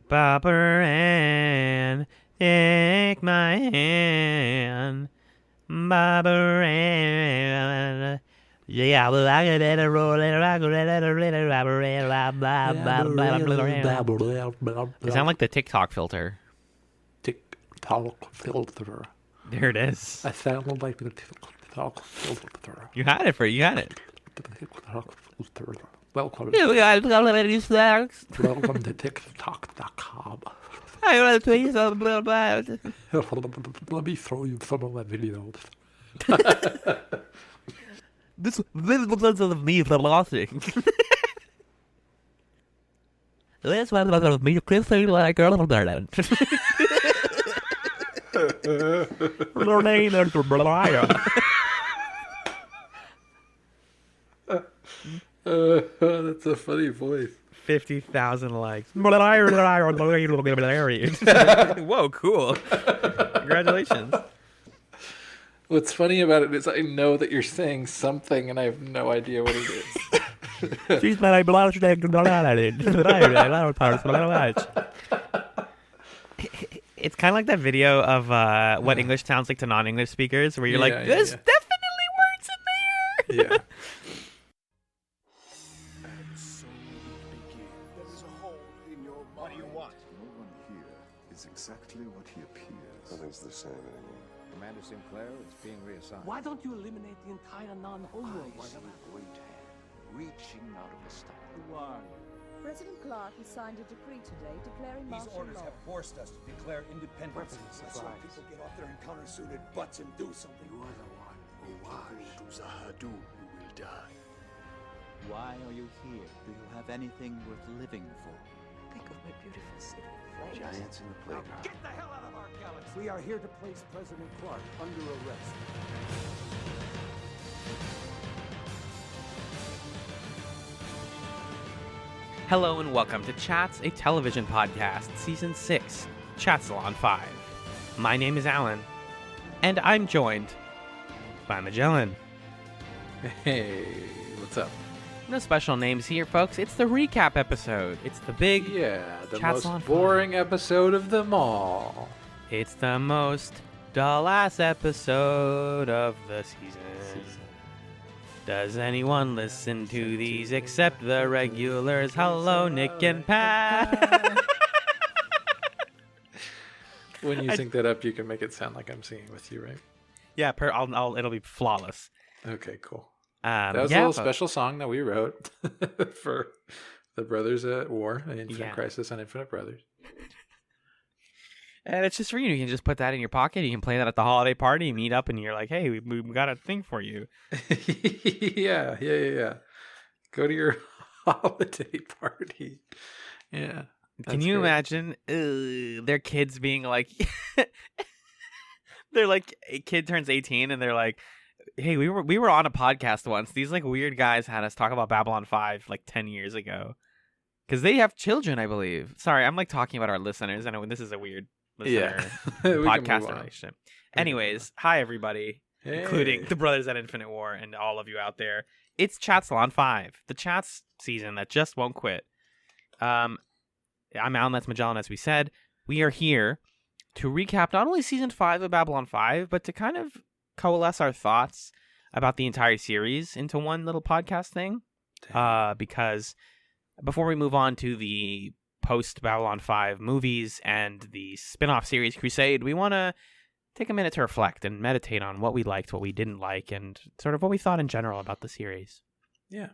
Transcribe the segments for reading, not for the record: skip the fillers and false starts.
Bopper and take my hand. Bopper and yeah, well, I get it, roll it, rock it, They sound like the TikTok filter. TikTok filter. There it is. I sound like the TikTok filter. You had it. You had it. TikTok filter. Welcome. Welcome to TikTok.com. I want to tell you something about. Let me throw you some of my videos. This was of me flossing. This was of me kissing like a little bird. That's a funny voice. 50,000 likes. Whoa, cool. Congratulations. What's funny about it is I know that you're saying something and I have no idea what it is. She's my It's kind of like that video of what English sounds like to non-English speakers, where you're like, "There's definitely words in there." Yeah. And so it begins. There's a hole in your mind. What do you want? No one here is exactly what he appears. Nothing's the same anymore. Commander Sinclair is being reassigned. Why don't you eliminate the entire non-homo? I see a great hand reaching out of the star. Who are you? President Clark has signed a decree today declaring These martial orders law. have forced us to declare independence. Let's let people get off their encounter-suited butts and do something. You are the one who watch. To Zahadu, you will die. Why are you here? Do you have anything worth living for? Think of my beautiful city of flames. Giants in the playground. Get the hell out of our galaxy! We are here to place President Clark under arrest. Hello and welcome to Chats, a television podcast, Season 6, Chatzylon 5. My name is Alan, and I'm joined by Magellan. Hey, what's up? No special names here, folks. It's the recap episode. It's the big... Yeah, the Chatzylon most 5. boring episode of them all. It's the most dull-ass episode of the season. Does anyone listen to these except the regulars? Hello, Nick and Pat. When you sync that up, you can make it sound like I'm singing with you, right? Yeah, it'll be flawless. Okay, cool. That That was a little special song that we wrote for the Brothers at War, Infinite Crisis on Infinite Brothers. And it's just for you. You can just put that in your pocket. You can play that at the holiday party, meet up, and you're like, hey, we got a thing for you. Yeah. Go to your holiday party. Yeah. Can you imagine their kids being like, they're like, a kid turns 18 and they're like, hey, we were on a podcast once. These like weird guys had us talk about Babylon 5 like 10 years ago. Because they have children, I believe. Sorry, I'm like talking about our listeners. I know this is a weird listener podcast relationship. Anyways, hi everybody, including the Brothers at Infinite War and all of you out there. It's Chatzylon 5, the Chats season that just won't quit. I'm Alan, that's Magellan, as we said. We are here to recap not only season 5 of Babylon 5, but to kind of coalesce our thoughts about the entire series into one little podcast thing. Because before we move on to the post-Babylon 5 movies and the spin-off series Crusade, we want to take a minute to reflect and meditate on what we liked, what we didn't like, and sort of what we thought in general about the series. Yeah.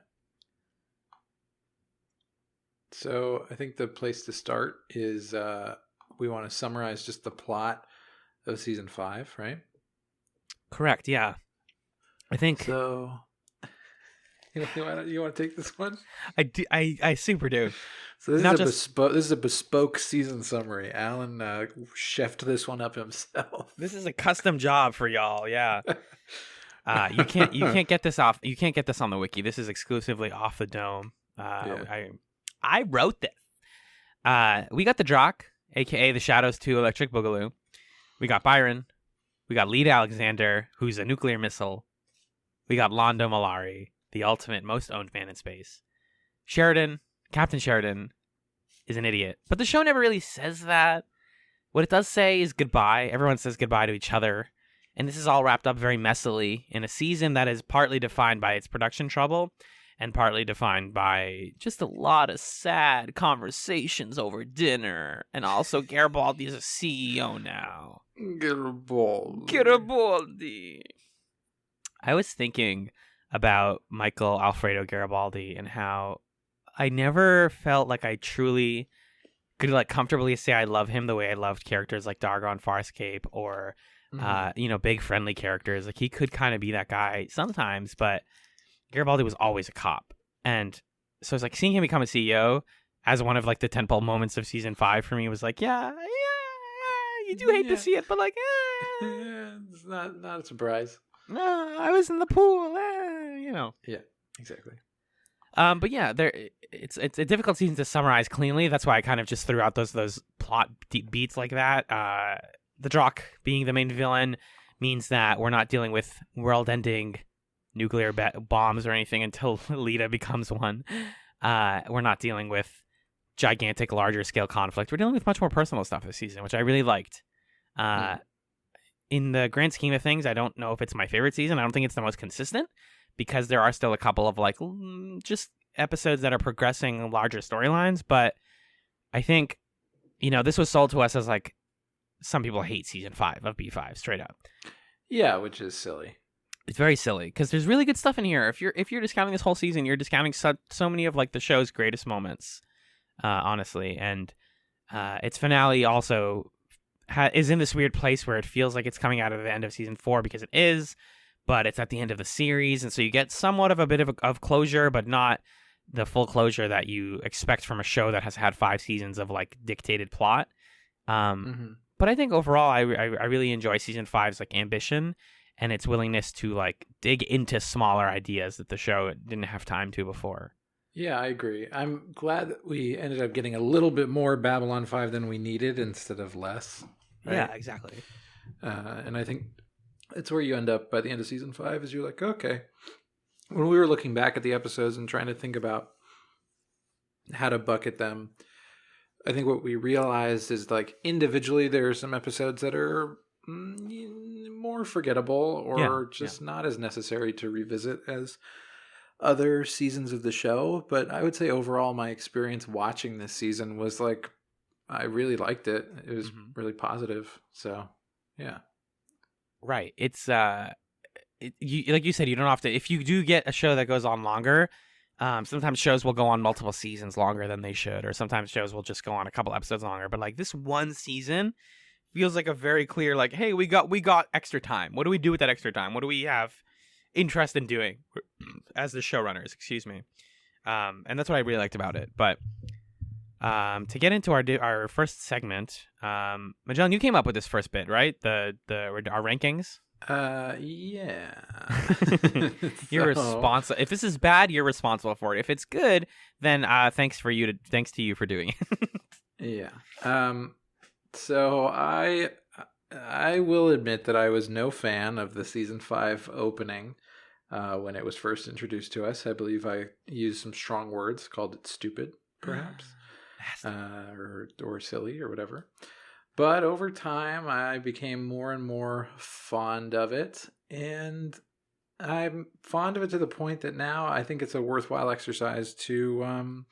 So I think the place to start is we want to summarize just the plot of season 5, right? Correct, yeah. I think... So... You want to take this one? I super do. So this is a bespoke season summary. Alan chefed this one up himself. This is a custom job for y'all. Yeah. You can't get this off. You can't get this on the wiki. This is exclusively off the dome. I wrote this. We got the Drock, aka the Shadows 2 Electric Boogaloo. We got Byron. We got Lead Alexander, who's a nuclear missile. We got Londo Mollari, the ultimate most owned man in space. Sheridan, Captain Sheridan, is an idiot. But the show never really says that. What it does say is goodbye. Everyone says goodbye to each other. And this is all wrapped up very messily in a season that is partly defined by its production trouble and partly defined by just a lot of sad conversations over dinner. And also, Garibaldi is a CEO now. Garibaldi. I was thinking about Michael Alfredo Garibaldi and how I never felt like I truly could like comfortably say I love him the way I loved characters like Dargo on Farscape or big friendly characters. Like he could kind of be that guy sometimes, but Garibaldi was always a cop. And so it's like seeing him become a CEO as one of like the tentpole moments of season 5 for me was like, yeah, you do hate to see it, but like, yeah, it's not a surprise. No, I was in the pool, Yeah, exactly. But yeah, it's a difficult season to summarize cleanly. That's why I kind of just threw out those plot beats like that. The Drock being the main villain means that we're not dealing with world-ending nuclear bombs or anything until Lita becomes one. We're not dealing with gigantic, larger-scale conflict. We're dealing with much more personal stuff this season, which I really liked. In the grand scheme of things, I don't know if it's my favorite season. I don't think it's the most consistent because there are still a couple of like just episodes that are progressing larger storylines. But I think, this was sold to us as like some people hate season 5 of B5 straight up. Yeah, which is silly. It's very silly because there's really good stuff in here. If you're discounting this whole season, you're discounting so many of like the show's greatest moments, honestly. And its finale also is in this weird place where it feels like it's coming out of the end of season 4 because it is, but it's at the end of the series, and so you get somewhat of a bit of closure, but not the full closure that you expect from a show that has had 5 seasons of like dictated plot. But I think overall, I really enjoy season 5's like ambition and its willingness to like dig into smaller ideas that the show didn't have time to before. Yeah, I agree. I'm glad that we ended up getting a little bit more Babylon 5 than we needed instead of less. Right? Yeah, exactly. And I think it's where you end up by the end of season 5 is you're like, okay. When we were looking back at the episodes and trying to think about how to bucket them, I think what we realized is like individually there are some episodes that are more forgettable or just not as necessary to revisit as other seasons of the show. But I would say overall my experience watching this season was like, I really liked it. It was really positive. So, yeah. Right. It's like you said, you don't have to. If you do get a show that goes on longer, sometimes shows will go on multiple seasons longer than they should, or sometimes shows will just go on a couple episodes longer. But like this one season feels like a very clear, like, hey, we got extra time. What do we do with that extra time? What do we have interest in doing as the showrunners? Excuse me. And that's what I really liked about it. But to get into our first segment, Magellan, you came up with this first bit, right? Our rankings. Yeah. You're responsible. If this is bad, you're responsible for it. If it's good, then thanks to you for doing it. Yeah. So I will admit that I was no fan of the season 5 opening when it was first introduced to us. I believe I used some strong words, called it stupid, perhaps, or silly, or whatever. But over time, I became more and more fond of it, and I'm fond of it to the point that now I think it's a worthwhile exercise to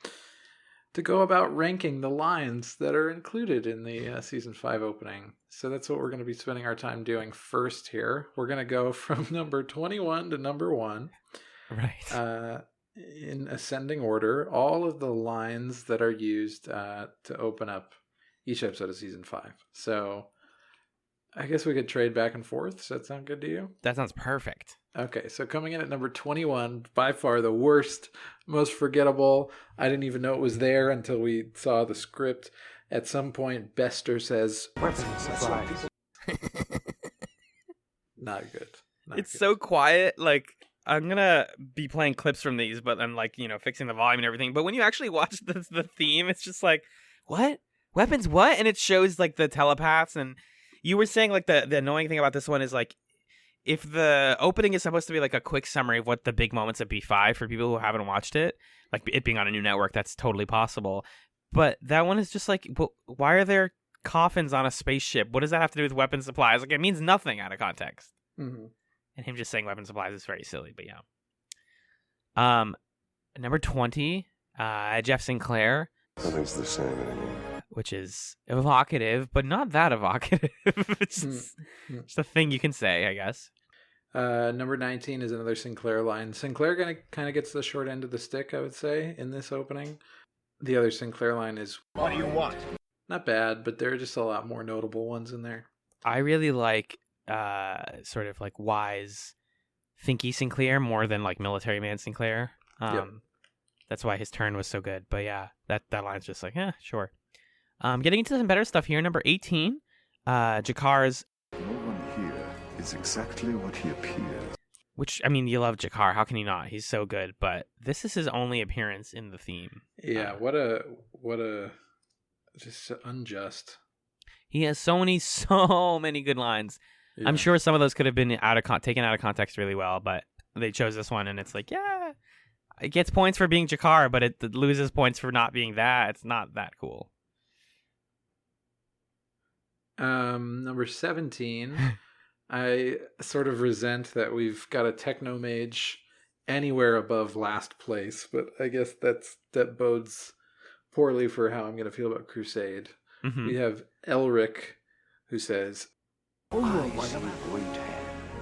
go about ranking the lines that are included in the season 5 opening. So that's what we're going to be spending our time doing first here. We're going to go from number 21 to number 1. Right. In ascending order, all of the lines that are used to open up each episode of season 5. So I guess we could trade back and forth. Does that sound good to you? That sounds perfect. Okay, so coming in at number 21, by far the worst, most forgettable. I didn't even know it was there until we saw the script. At some point, Bester says, "Weapons supplies." Not good. It's so quiet. Like, I'm going to be playing clips from these, but I'm like, fixing the volume and everything. But when you actually watch the theme, it's just like, what? Weapons what? And it shows like the telepaths. And you were saying like the annoying thing about this one is like, if the opening is supposed to be like a quick summary of what the big moments of B5 for people who haven't watched it, like it being on a new network, that's totally possible. But that one is just like, why are there coffins on a spaceship? What does that have to do with weapon supplies? Like, it means nothing out of context. Mm-hmm. And him just saying weapon supplies is very silly, but yeah. Number 20, Jeff Sinclair. Nothing's the same anymore. Which is evocative, but not that evocative. It's just a thing you can say, I guess. Number 19 is another Sinclair line. Sinclair kind of gets the short end of the stick, I would say, in this opening. The other Sinclair line is, What do you want? not bad, but there are just a lot more notable ones in there. I really like sort of like wise, thinky Sinclair more than like military man Sinclair. Yep. That's why his turn was so good. But yeah, that line's just like, sure. Getting into some better stuff here. Number 18, Jakar's. No one here is exactly what he appears. Which, I mean, you love Jakar. How can you not? He's so good. But this is his only appearance in the theme. Yeah, what a just unjust. He has so many good lines. Yeah. I'm sure some of those could have been taken out of context really well, but they chose this one, and it's like, yeah, it gets points for being Jakar, but it loses points for not being that. It's not that cool. Number 17, I sort of resent that we've got a techno mage anywhere above last place, but I guess that bodes poorly for how I'm going to feel about Crusade. Mm-hmm. We have Elric, who says,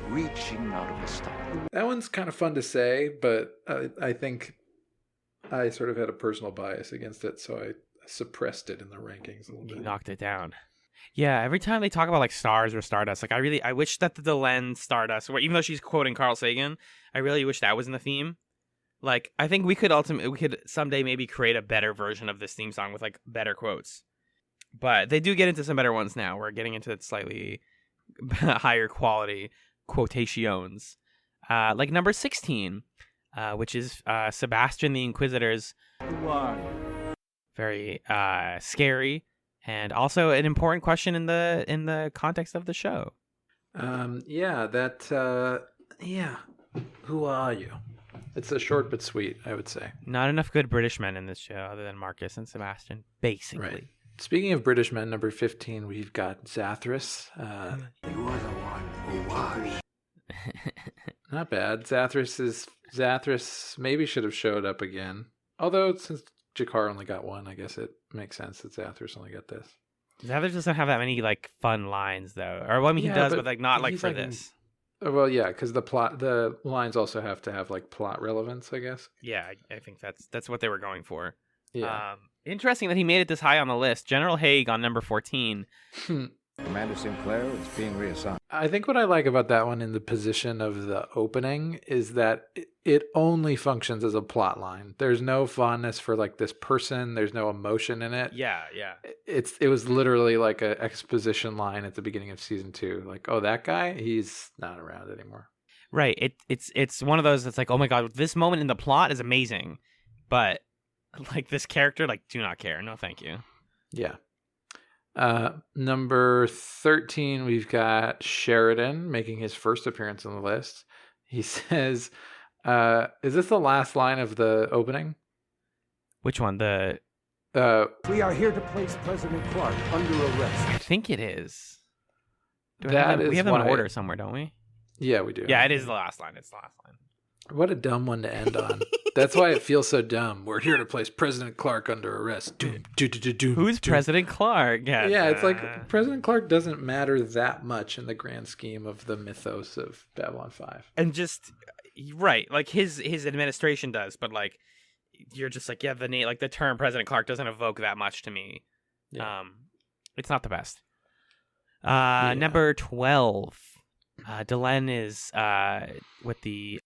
reaching out of a star. that one's kind of fun to say, but I think I sort of had a personal bias against it, so I suppressed it in the rankings a little You bit. knocked it down. Yeah, every time they talk about like stars or Stardust, like I wish that the Delenn Stardust, where even though she's quoting Carl Sagan, I really wish that was in the theme. Like, I think we could someday maybe create a better version of this theme song with like better quotes. But they do get into some better ones now. We're getting into slightly higher quality quotations. Like number 16, which is Sebastian the Inquisitor's. Very scary. And also an important question in the context of the show. Yeah. Who are you? It's a short but sweet, I would say. Not enough good British men in this show other than Marcus and Sebastian, basically. Right. Speaking of British men, number 15, we've got Zathras. You are the one who was. Not bad. Zathras maybe should have showed up again. Although, since Jakar only got one, I guess it makes sense that Zathras only got this. Zathras doesn't have that many like fun lines though, or well, I mean he does, but like not like for like this. Well, yeah, because the lines also have to have like plot relevance, I guess. Yeah, I think that's what they were going for. Yeah. Interesting that he made it this high on the list. General Haig on number 14. Commander Sinclair is being reassigned. I think what I like about that one in the position of the opening is that it only functions as a plot line. There's no fondness for like this person. There's no emotion in it. Yeah. It was literally like an exposition line at the beginning of season 2. Like, oh, that guy, he's not around anymore. Right. It's one of those that's like, oh my god, this moment in the plot is amazing, but like this character, like, do not care. No, thank you. Yeah. Number 13, we've got Sheridan making his first appearance on the list. He says, is this the last line of the opening? Which one? We are here to place President Clark under arrest. I think it is. We That have is them in why- order somewhere, don't we? Yeah, we do. Yeah, it is the last line. It's the last line. What a dumb one to end on. That's why it feels so dumb. We're here to place President Clark under arrest. Doom, doom, doom, doom, Who's doom. President Clark? Yeah, it's like President Clark doesn't matter that much in the grand scheme of the mythos of Babylon 5. And just right, like his administration does, but like you're just like, yeah, the name, like the term President Clark doesn't evoke that much to me. Yeah. It's not the best. Number 12, Delenn is with the.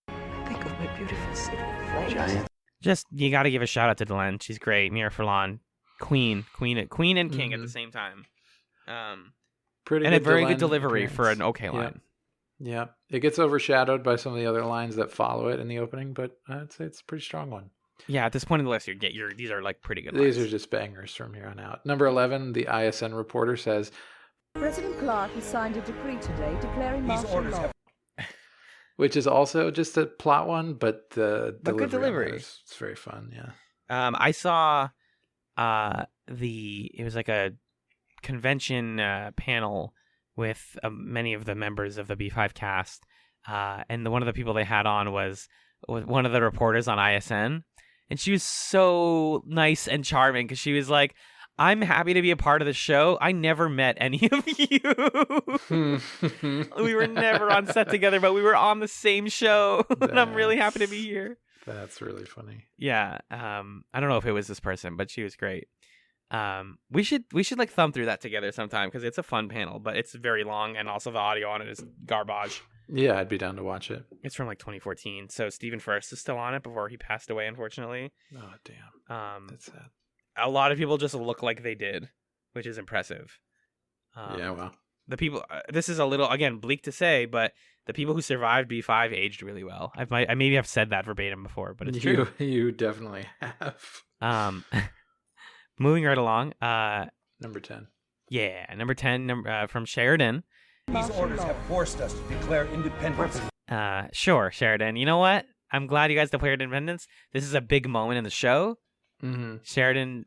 Think of my beautiful city of flames. Just you got to give a shout out to Delenn. She's great. Mira Furlan, queen and king at the same time. Pretty and a good very Delenn good delivery appearance. for an okay Yeah. line. Yeah, it gets overshadowed by some of the other lines that follow it in the opening, but I'd say it's a pretty strong one. Yeah, at this point in the list, these are like pretty good. These lines. are just bangers from here on out. Number 11, the ISN reporter says, President Clark has signed a decree today declaring These martial orders law. have which is also just a plot one, but the But good delivery on delivery. it is- it's very fun. Yeah. I saw it was like a convention panel with many of the members of the B5 cast, and one of the people they had on was one of the reporters on ISN, and she was so nice and charming because she was like, I'm happy to be a part of the show. I never met any of you. We were never on set together, but we were on the same show. And I'm really happy to be here. That's really funny. Yeah. I don't know if it was this person, but she was great. We should like thumb through that together sometime because it's a fun panel, but it's very long and also the audio on it is garbage. Yeah, I'd be down to watch it. It's from like 2014. So Stephen First is still on it before he passed away, unfortunately. Oh, damn. That's sad. A lot of people just look like they did, which is impressive. Yeah, well. The people, this is a little, again, bleak to say, but the people who survived B5 aged really well. I maybe have said that verbatim before, but it's true. You definitely have. Moving right along. Number 10. Yeah, number 10 from Sheridan. These orders have forced us to declare independence. Sure, Sheridan. You know what? I'm glad you guys declared independence. This is a big moment in the show. Mm-hmm. Sheridan,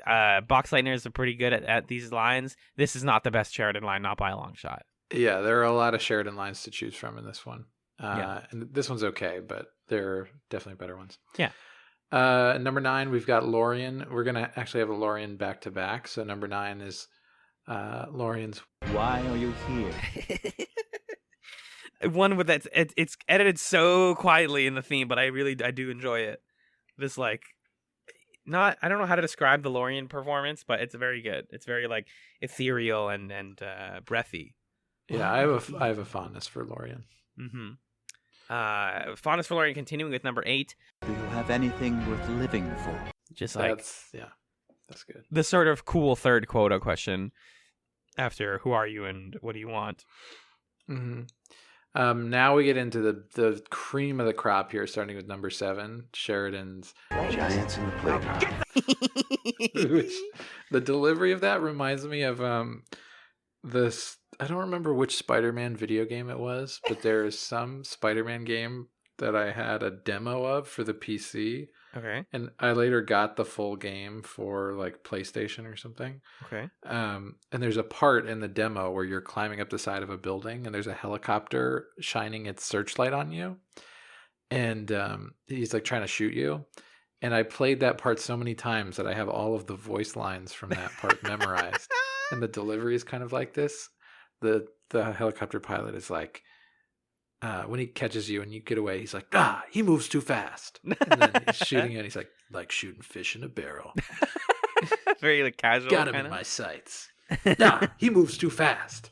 Boxleitner are pretty good at these lines. This is not the best Sheridan line, not by a long shot. Yeah, there are a lot of Sheridan lines to choose from in this one. Yeah. And this one's okay, but there are definitely better ones. Yeah. Number 9, we've got Lorien. We're going to actually have a Lorien back to back. So number 9 is Lorien's Why are you here? One with that, it's edited so quietly in the theme, but I do enjoy it. This like, I don't know how to describe the Lorien performance, but it's very good. It's very like ethereal and breathy. Yeah, I have a fondness for Lorien. Mm-hmm. Fondness for Lorien continuing with number 8. Do you have anything worth living for? Just like that's good. The sort of cool third quota question after who are you and what do you want? Mm-hmm. Now we get into the cream of the crop here, starting with number 7, Sheridan's Giants in the playground. Which, the delivery of that reminds me of this. I don't remember which Spider-Man video game it was, but there is some Spider-Man game that I had a demo of for the PC. Okay. And I later got the full game for like PlayStation or something. Okay. And there's a part in the demo where you're climbing up the side of a building and there's a helicopter shining its searchlight on you. And he's like trying to shoot you. And I played that part so many times that I have all of the voice lines from that part memorized. And the delivery is kind of like this. The helicopter pilot is like, when he catches you and you get away, he's like, he moves too fast. And then he's shooting you and he's like shooting fish in a barrel. Very like casual. Got him in my sights. He moves too fast.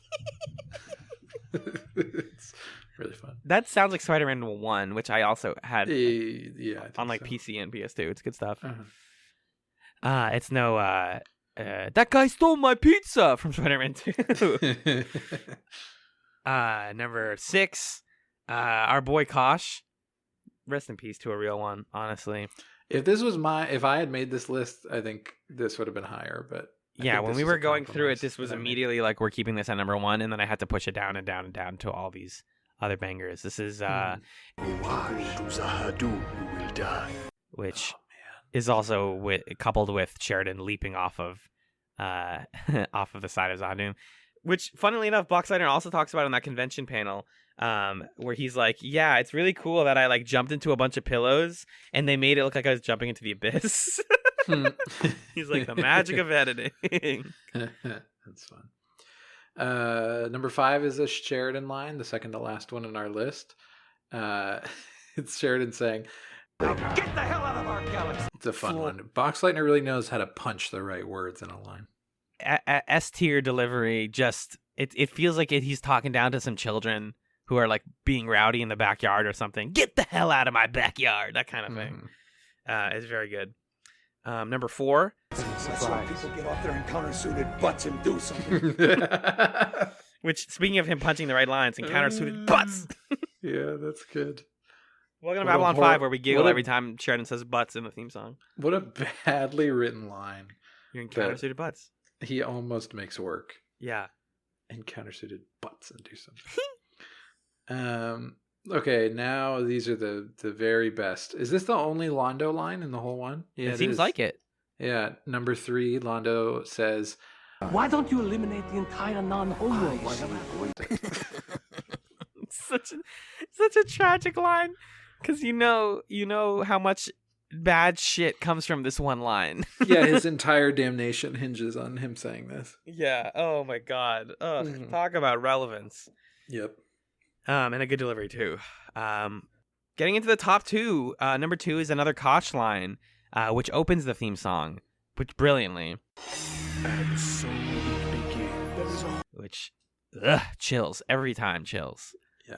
It's really fun. That sounds like Spider-Man 1, which I also had on like so. PC and PS2. It's good stuff. Uh-huh. It's no that guy stole my pizza from Spider-Man 2. Number 6, our boy Kosh. Rest in peace to a real one, honestly. If I had made this list, I think this would have been higher, but yeah, when we were going through it, this was immediately like, we're keeping this at number 1, and then I had to push it down and down and down to all these other bangers. This is which is also coupled with Sheridan leaping off of off of the side of Zadum, which funnily enough Boxleitner also talks about in that convention panel, where he's like, yeah, it's really cool that I like jumped into a bunch of pillows and they made it look like I was jumping into the abyss. He's like, the magic of editing. That's fun. Number 5 is a Sheridan line, the second to last one in our list. It's Sheridan saying, Get the hell out of our galaxy! It's a fun one. Boxleitner really knows how to punch the right words in a line. S-tier delivery, just it feels like he's talking down to some children who are like being rowdy in the backyard or something. Get the hell out of my backyard, that kind of thing. It's very good. Number 4. That's why people get off their encounter-suited butts and do something. Which, speaking of him punching the right lines, encounter-suited butts. Yeah, that's good. Welcome to Babylon 5, where we giggle every time Sheridan says butts in the theme song. What a badly written line. Your encounter-suited butts. He almost makes work. Yeah. Encounter-suited butts and do something. Okay, now these are the very best. Is this the only Londo line in the whole one? Yeah, it seems like it. Yeah, number 3, Londo says, Why don't you eliminate the entire non-homo one? such a tragic line, because you know how much bad shit comes from this one line. yeah, his entire damnation hinges on him saying this. Yeah. Oh my god. Ugh. Mhm. Talk about relevance. Yep. And a good delivery too. Getting into the top 2. Number 2 is another Koch line, which opens the theme song, which brilliantly. And so it begins. Which, chills every time. Chills. Yeah.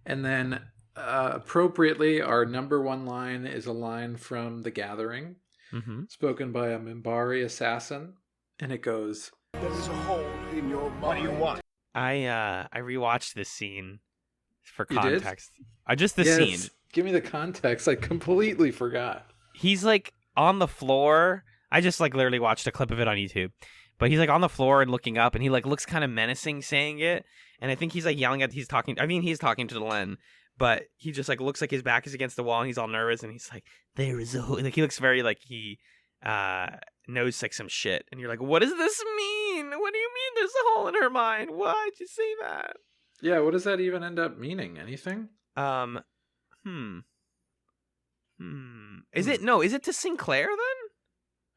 And then, appropriately, our number 1 line is a line from The Gathering, spoken by a Minbari assassin, and it goes, There's a hole in your mind. What do you want? I rewatched this scene for You did? context. Just the Yes, scene. give me the context. I completely forgot. He's like on the floor. I just like literally watched a clip of it on YouTube. But he's like on the floor and looking up, and he like looks kind of menacing saying it. And I think he's like yelling he's talking to the Len, but he just like looks like his back is against the wall and he's all nervous, and he's like, there is a hole. Like he looks very like he knows like some shit. And you're like, what does this mean? What do you mean there's a hole in her mind? Why'd you say that? Yeah, what does that even end up meaning? Anything? Is it to Sinclair then?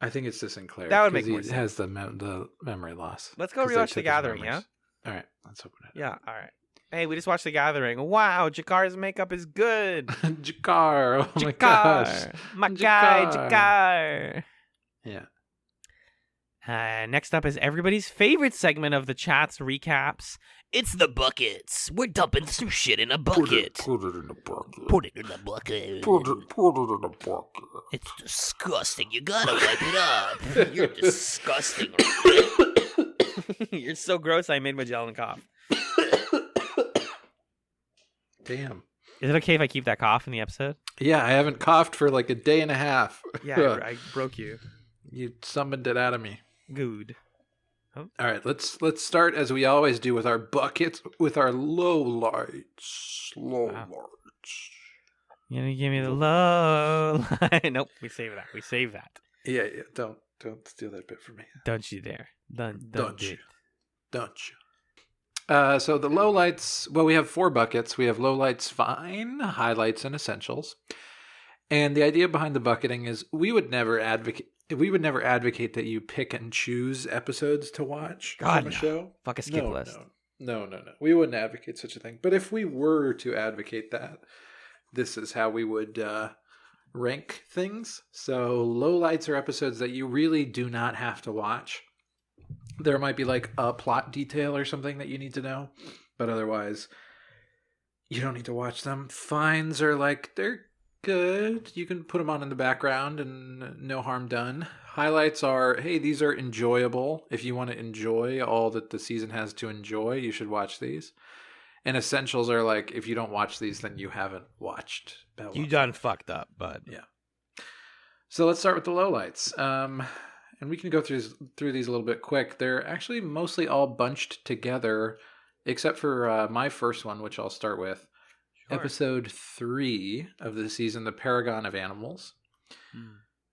I think it's to Sinclair. That would make 'cause more he sense. has the memory loss. Let's go 'Cause they rewatch took The his Gathering, memories. All right, let's open it. Yeah, all right. Hey, we just watched The Gathering. Wow, Jakar's makeup is good. Jakar. Oh my gosh. My guy, Jakar. Jakar. Yeah. Next up is everybody's favorite segment of the chat's recaps. It's the buckets. We're dumping some shit in a bucket. Put it in the bucket. Put it in the bucket. Put it in the bucket. It's disgusting. You gotta wipe it up. You're disgusting. You're so gross. I made Magellan cough. Damn. Is it okay if I keep that cough in the episode? Yeah, I haven't coughed for like a day and a half. Yeah, I broke you. You summoned it out of me. Good. All right, let's start as we always do with our buckets, with our low lights. Low lights. You gonna give me the low line? Nope, we save that. Yeah, don't steal that bit from me. Don't you dare. Don't you? it. Don't you? So the lowlights, well, we have 4 buckets. We have lowlights, fine, highlights, and essentials. And the idea behind the bucketing is we would never advocate that you pick and choose episodes to watch God, from a no. show. Fuck a skip list. No. We wouldn't advocate such a thing. But if we were to advocate that, this is how we would rank things. So lowlights are episodes that you really do not have to watch. There might be like a plot detail or something that you need to know, but otherwise you don't need to watch them. Fines are like, they're good. You can put them on in the background and no harm done. Highlights are, hey, these are enjoyable. If you want to enjoy all that the season has to enjoy, you should watch these. And essentials are like, if you don't watch these, then you haven't watched Babylon. You done fucked up, bud. Yeah. So let's start with the lowlights. And we can go through these a little bit quick. They're actually mostly all bunched together, except for my first one, which I'll start with. Sure. Episode 3 of the season, The Paragon of Animals.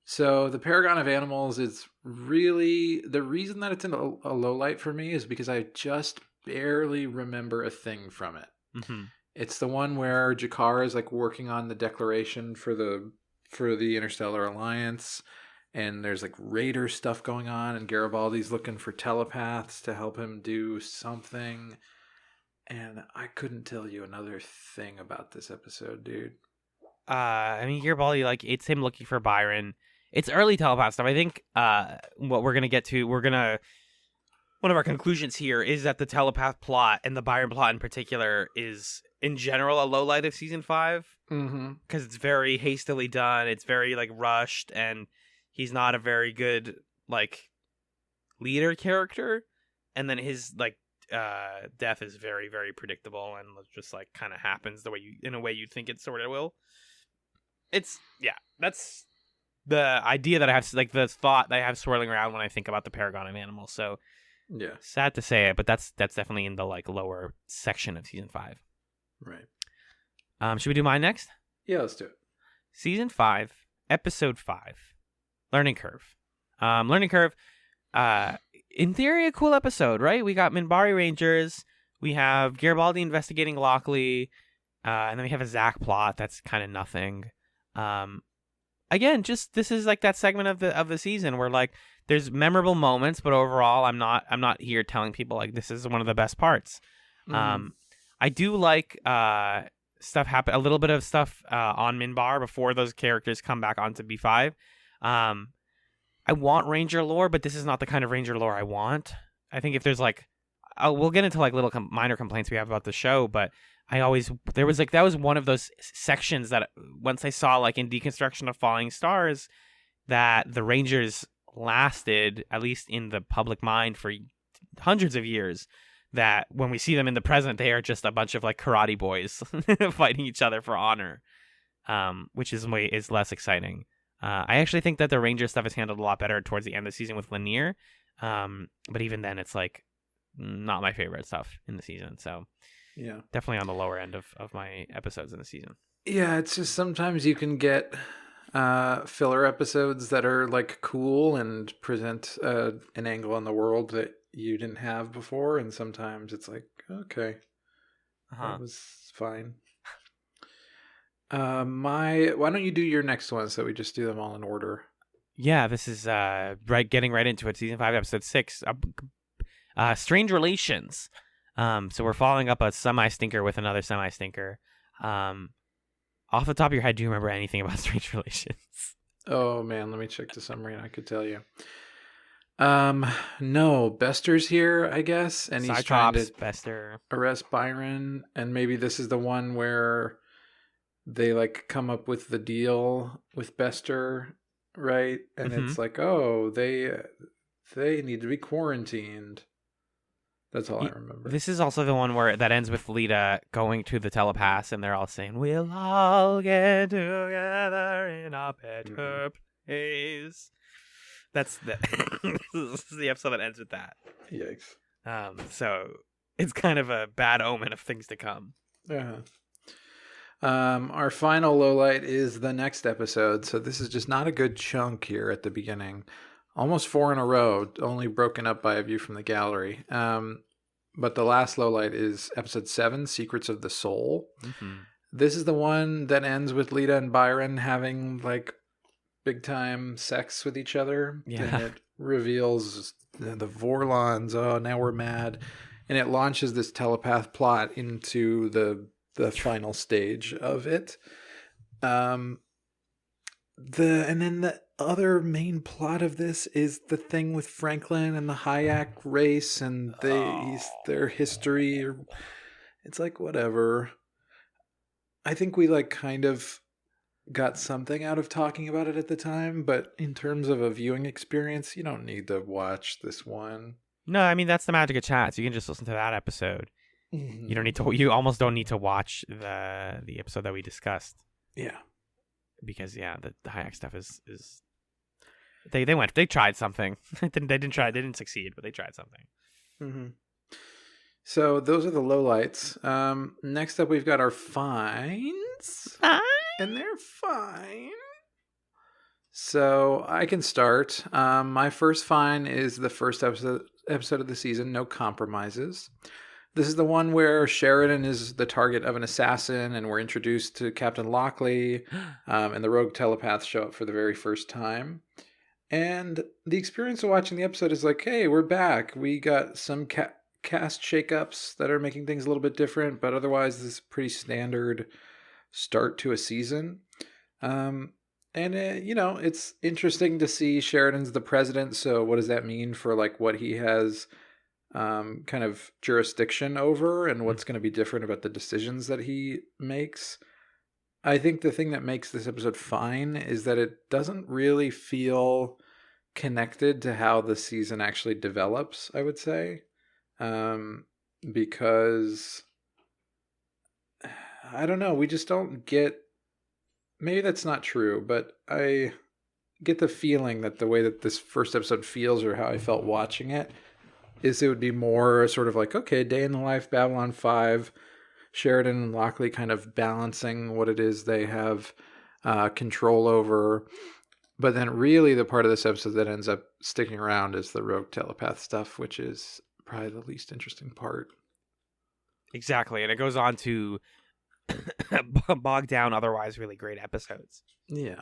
So The Paragon of Animals is really... The reason that it's in a low light for me is because I just barely remember a thing from it. Mm-hmm. It's the one where Jakar is like working on the declaration for the Interstellar Alliance, and there's like Raider stuff going on, and Garibaldi's looking for telepaths to help him do something. And I couldn't tell you another thing about this episode, dude. I mean, Garibaldi, like, it's him looking for Byron. It's early telepath stuff. I think what we're gonna get to, one of our conclusions here is that the telepath plot and the Byron plot in particular is in general a low light of season 5. Mm-hmm. Because it's very hastily done. It's very like rushed, and he's not a very good like leader character. And then his like death is very, very predictable and just like kind of happens in a way you'd think it sort of will. That's the idea that I have, like the thought that I have swirling around when I think about the Paragon of Animals. So yeah, sad to say it, but that's definitely in the like lower section of season 5. Right. Should we do mine next? Yeah, let's do it. Season 5, episode 5. Learning Curve. Learning Curve. In theory, a cool episode, right? We got Minbari Rangers. We have Garibaldi investigating Lockley. And then we have a Zack plot that's kind of nothing. Again, just this is like that segment of the season where like there's memorable moments, but overall, I'm not here telling people like this is one of the best parts. I do like stuff happen, a little bit of stuff on Minbar before those characters come back onto B5. I want Ranger lore, but this is not the kind of Ranger lore I want. I think if there's like, we'll get into like little minor complaints we have about the show, but that was one of those sections that once I saw like in Deconstruction of Falling Stars that the Rangers lasted, at least in the public mind, for hundreds of years, that when we see them in the present, they are just a bunch of like karate boys fighting each other for honor, which is less exciting. I actually think that the Ranger stuff is handled a lot better towards the end of the season with Lanier. But even then, it's like not my favorite stuff in the season. So yeah, definitely on the lower end of my episodes in the season. Yeah, it's just sometimes you can get filler episodes that are like cool and present an angle in the world that you didn't have before. And sometimes it's like, okay, that was fine. Why don't you do your next one so we just do them all in order? Yeah, this is getting right into it. Season 5, episode 6, Strange Relations. So we're following up a semi-stinker with another semi-stinker. Off the top of your head, do you remember anything about Strange Relations? Oh man, let me check the summary and I could tell you. No, Bester's here, I guess, and he's trying to Bester arrest Byron, and maybe this is the one where they like come up with the deal with Bester, right? And it's like, oh, they need to be quarantined. That's all I remember. This is also the one where that ends with Lita going to the telepath, and they're all saying, "We'll all get together in a better place." That's this is the episode that ends with that. Yikes. So it's kind of a bad omen of things to come. Uh-huh. Our final lowlight is the next episode. So this is just not a good chunk here at the beginning. Almost 4 in a row, only broken up by a view from the gallery. But the last lowlight is episode 7, Secrets of the Soul. Mm-hmm. This is the one that ends with Lita and Byron having like big time sex with each other. Yeah. And it reveals the Vorlons, oh, now we're mad. And it launches this telepath plot into the final stage of it. And then the other main plot of this is the thing with Franklin and the Hayek race and their history. It's like, whatever. I think we like kind of got something out of talking about it at the time, but in terms of a viewing experience, you don't need to watch this one. No, I mean, that's the magic of Chats. You can just listen to that episode. Mm-hmm. You don't need to. You almost don't need to watch the episode that we discussed. Yeah. Because the Hayek stuff is they tried something. they didn't succeed, but they tried something. Mm-hmm. So those are the lowlights. Next up, we've got our finds, and they're fine. So I can start. My first find is the first episode of the season, No Compromises. This is the one where Sheridan is the target of an assassin, and we're introduced to Captain Lockley, and the rogue telepaths show up for the very first time. And the experience of watching the episode is like, hey, we're back. We got some cast shakeups that are making things a little bit different, but otherwise this is a pretty standard start to a season. And it's interesting to see Sheridan's the president, so what does that mean for like what he has kind of jurisdiction over and what's going to be different about the decisions that he makes? I think the thing that makes this episode fine is that it doesn't really feel connected to how the season actually develops, I would say. Because I don't know, we just don't get, maybe that's not true, but I get the feeling that the way that this first episode feels, or how I felt watching it, is it would be more sort of like, okay, day in the life, Babylon 5, Sheridan and Lockley kind of balancing what it is they have control over. But then really the part of this episode that ends up sticking around is the rogue telepath stuff, which is probably the least interesting part. Exactly, and it goes on to bog down otherwise really great episodes. Yeah.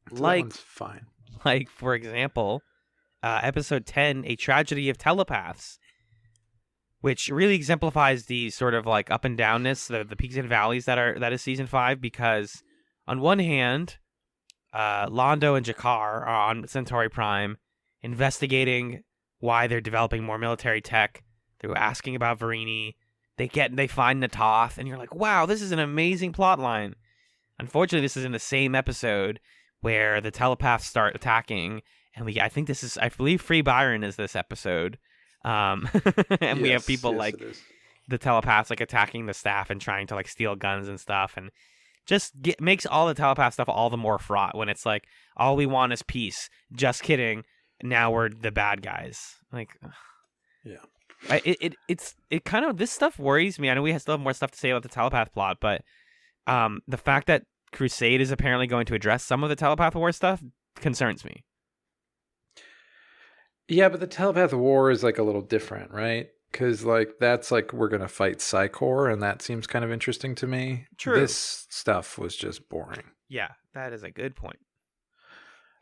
So Like- that one's fine. Like, for example, episode 10, A Tragedy of Telepaths, which really exemplifies the sort of like up and downness, the peaks and valleys that is season 5, because on one hand, Londo and Jakar are on Centauri Prime investigating why they're developing more military tech. They're asking about Varini. They find Natoth, and you're like, wow, this is an amazing plot line. Unfortunately, this is in the same episode where the telepaths start attacking, and I believe Free Byron is this episode. And we have people like the telepaths like attacking the staff and trying to like steal guns and stuff, and just makes all the telepath stuff all the more fraught when it's like, all we want is peace. Just kidding. Now we're the bad guys. Like, yeah. It kind of, this stuff worries me. I know we still have more stuff to say about the telepath plot, but the fact that Crusade is apparently going to address some of the telepath war stuff concerns me. Yeah, but the telepath war is like a little different, right? Because like that's like we're gonna fight Psychor, and that seems kind of interesting to me. True. This stuff was just boring. Yeah, that is a good point.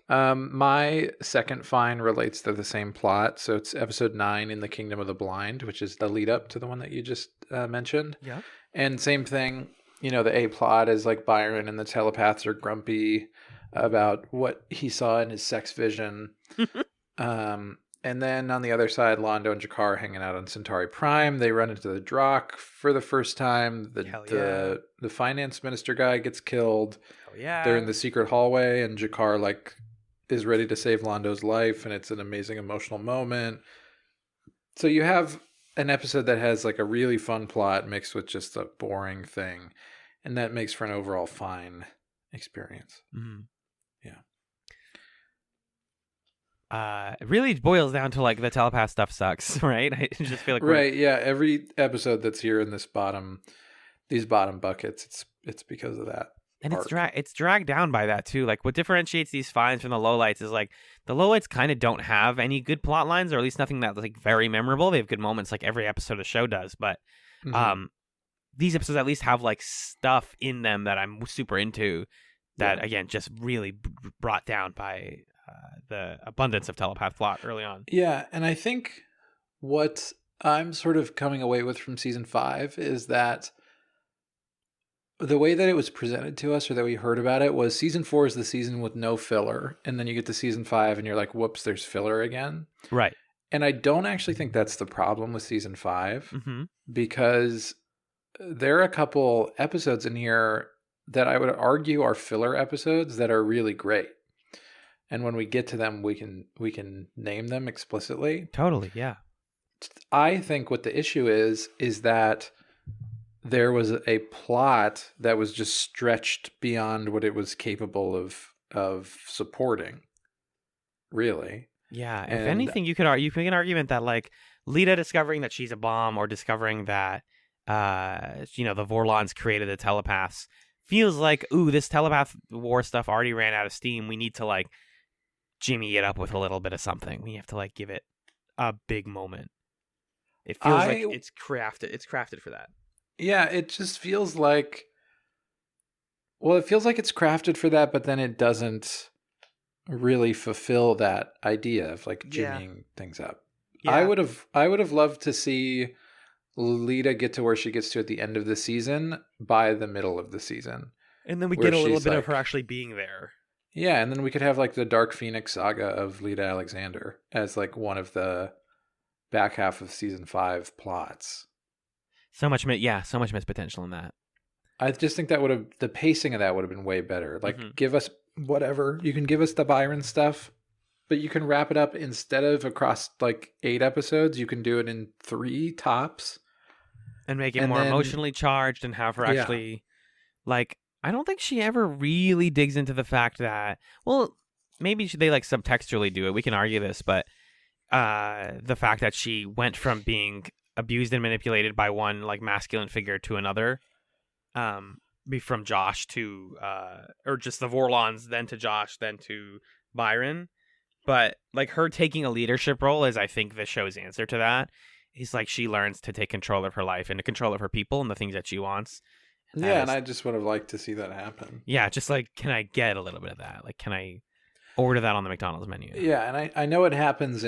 My second find relates to the same plot. So it's episode 9 in the Kingdom of the Blind, which is the lead up to the one that you just mentioned. Yeah. And same thing, the A plot is like Byron and the telepaths are grumpy about what he saw in his sex vision. And then on the other side, Londo and Jakar are hanging out on Centauri Prime. They run into the Drock for the first time. The finance minister guy gets killed. Hell yeah. They're in the secret hallway, and Jakar is ready to save Londo's life, and it's an amazing emotional moment. So you have an episode that has like a really fun plot mixed with just a boring thing, and that makes for an overall fine experience. Mm-hmm. Yeah. It really boils down to like the telepath stuff sucks, right? I just feel like right, yeah. Every episode that's here in these bottom buckets, it's because of that. And it's dragged down by that too. Like what differentiates these finds from the lowlights is like the lowlights kind of don't have any good plot lines, or at least nothing that's like very memorable. They have good moments like every episode of the show does, but these episodes at least have like stuff in them that I'm super into that again just really brought down by the abundance of telepath plot early on. Yeah, and I think what I'm sort of coming away with from season 5 is that the way that it was presented to us, or that we heard about it, was season 4 is the season with no filler, and then you get to season 5 and you're like, whoops, there's filler again. Right. And I don't actually think that's the problem with season 5, because there are a couple episodes in here that I would argue are filler episodes that are really great. And when we get to them, we can name them explicitly. Totally, yeah. I think what the issue is that there was a plot that was just stretched beyond what it was capable of supporting. Really. Yeah. If anything, you can make an argument that like Lita discovering that she's a bomb, or discovering that the Vorlons created the telepaths, feels like, ooh, this telepath war stuff already ran out of steam. We need to like jimmy it up with a little bit of something. We have to like give it a big moment. It feels like it's crafted. It's crafted for that. Yeah, it just feels like, well, it feels like it's crafted for that, but then it doesn't really fulfill that idea of like jimmying things up. Yeah. I would have loved to see Lita get to where she gets to at the end of the season by the middle of the season. And then we get a little bit of her actually being there. Yeah, and then we could have like the Dark Phoenix saga of Lita Alexander as like one of the back half of season 5 plots. So much missed potential in that. I just think that the pacing of that would have been way better. Like, give us whatever. You can give us the Byron stuff, but you can wrap it up instead of across like 8 episodes. You can do it in 3 tops. And make it more emotionally charged, and have her actually, like, I don't think she ever really digs into the fact that, well, maybe they like subtextually do it. We can argue this, but the fact that she went from being abused and manipulated by one like masculine figure to another, be from Josh to or just the Vorlons, then to Josh, then to Byron. But like her taking a leadership role is, I think, the show's answer to that. Is like she learns to take control of her life and to control of her people and the things that she wants. And I just would have liked to see that happen. Yeah, just like, can I get a little bit of that? Like, can I order that on the McDonald's menu? Yeah, and I know it happens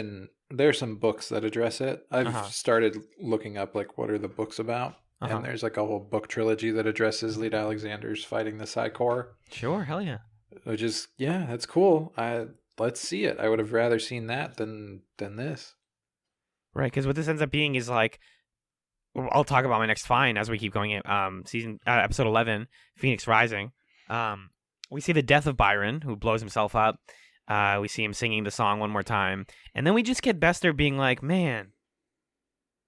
there's some books that address it. I've started looking up like what are the books about. And there's like a whole book trilogy that addresses Lead Alexander's fighting the Psychor. Sure, hell yeah. Which is, yeah, that's cool. Let's see it. I would have rather seen that than this. Right, because what this ends up being is like, I'll talk about my next find as we keep going. Episode 11, Phoenix Rising. We see the death of Byron, who blows himself up. We see him singing the song one more time, and then we just get Bester being like, "Man,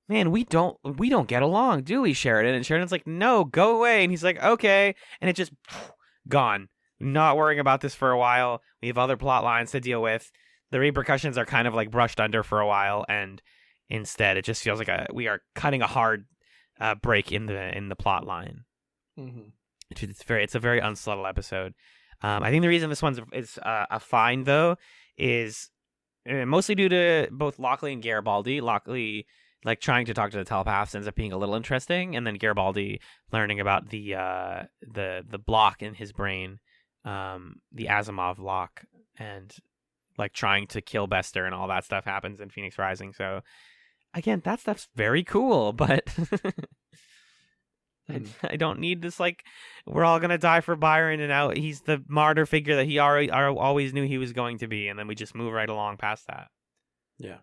we don't get along, do we, Sheridan?" And Sheridan's like, "No, go away." And he's like, "Okay," and it just gone. Not worrying about this for a while. We have other plot lines to deal with. The repercussions are kind of like brushed under for a while, and instead, it just feels like we are cutting a hard break in the plot line. Mm-hmm. It's a very unsubtle episode. I think the reason this one's is a find though is mostly due to both Lockley and Garibaldi. Lockley like trying to talk to the telepaths ends up being a little interesting, and then Garibaldi learning about the block in his brain, the Asimov lock, and like trying to kill Bester and all that stuff happens in Phoenix Rising. So again, that stuff's very cool, but I don't need this, like, we're all going to die for Byron, and now he's the martyr figure that he always knew he was going to be, and then we just move right along past that. Yeah.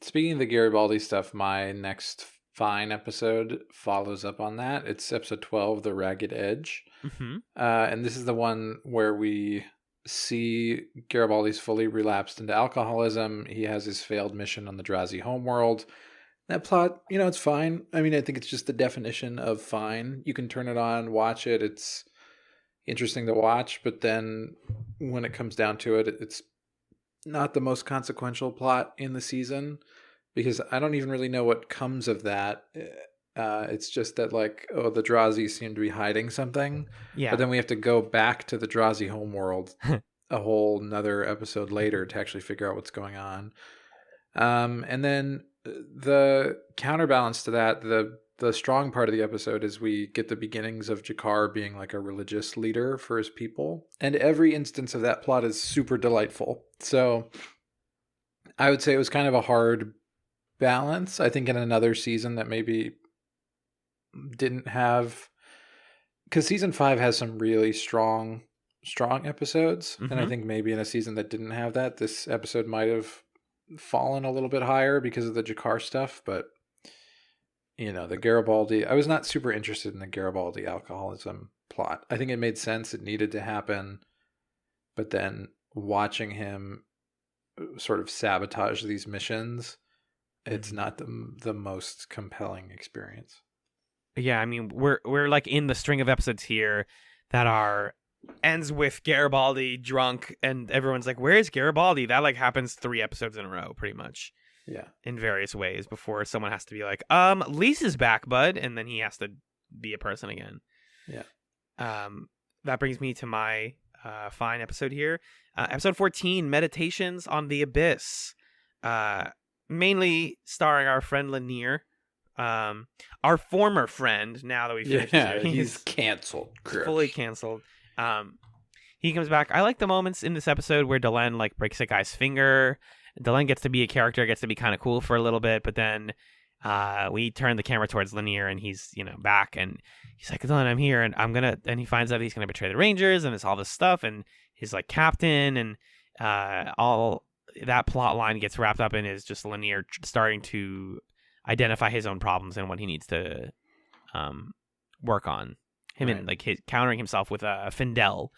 Speaking of the Garibaldi stuff, my next fine episode follows up on that. It's episode 12, The Ragged Edge. Mm-hmm. And this is the one where we see Garibaldi's fully relapsed into alcoholism. He has his failed mission on the Drazi homeworld. That plot, it's fine. I mean, I think it's just the definition of fine. You can turn it on, watch it. It's interesting to watch, but then when it comes down to it, it's not the most consequential plot in the season, because I don't even really know what comes of that. It's just that, like, the Drazi seem to be hiding something. Yeah. But then we have to go back to the Drazi homeworld a whole another episode later to actually figure out what's going on. And then the counterbalance to that, the strong part of the episode is we get the beginnings of Jakar being like a religious leader for his people. And every instance of that plot is super delightful. So I would say it was kind of a hard balance. I think in another season that maybe didn't have, because season 5 has some really strong episodes. Mm-hmm. And I think maybe in a season that didn't have that, this episode might have fallen a little bit higher because of the Jakar stuff. But the Garibaldi, I was not super interested in the Garibaldi alcoholism plot. I think it made sense, it needed to happen, but then watching him sort of sabotage these missions, it's not the most compelling experience. Yeah, I mean, we're like in the string of episodes here that ends with Garibaldi drunk, and everyone's like, "Where's Garibaldi?" That like happens 3 episodes in a row, pretty much. Yeah, in various ways before someone has to be like, Lisa's back, bud, and then he has to be a person again. Yeah. That brings me to my fine episode here, episode 14, Meditations on the Abyss, mainly starring our friend Lanier. Our former friend, now that we finished the series. He's canceled. Fully canceled. He comes back. I like the moments in this episode where Delenn like breaks a guy's finger. Delenn gets to be a character, gets to be kind of cool for a little bit, but then we turn the camera towards Lanier, and he's back, and he's like, Delenn, I'm here, and and he finds out he's gonna betray the Rangers, and it's all this stuff, and he's like captain, and all that plot line gets wrapped up in is just Lanier starting to identify his own problems and what he needs to work on. Him right. And like countering himself with Findel.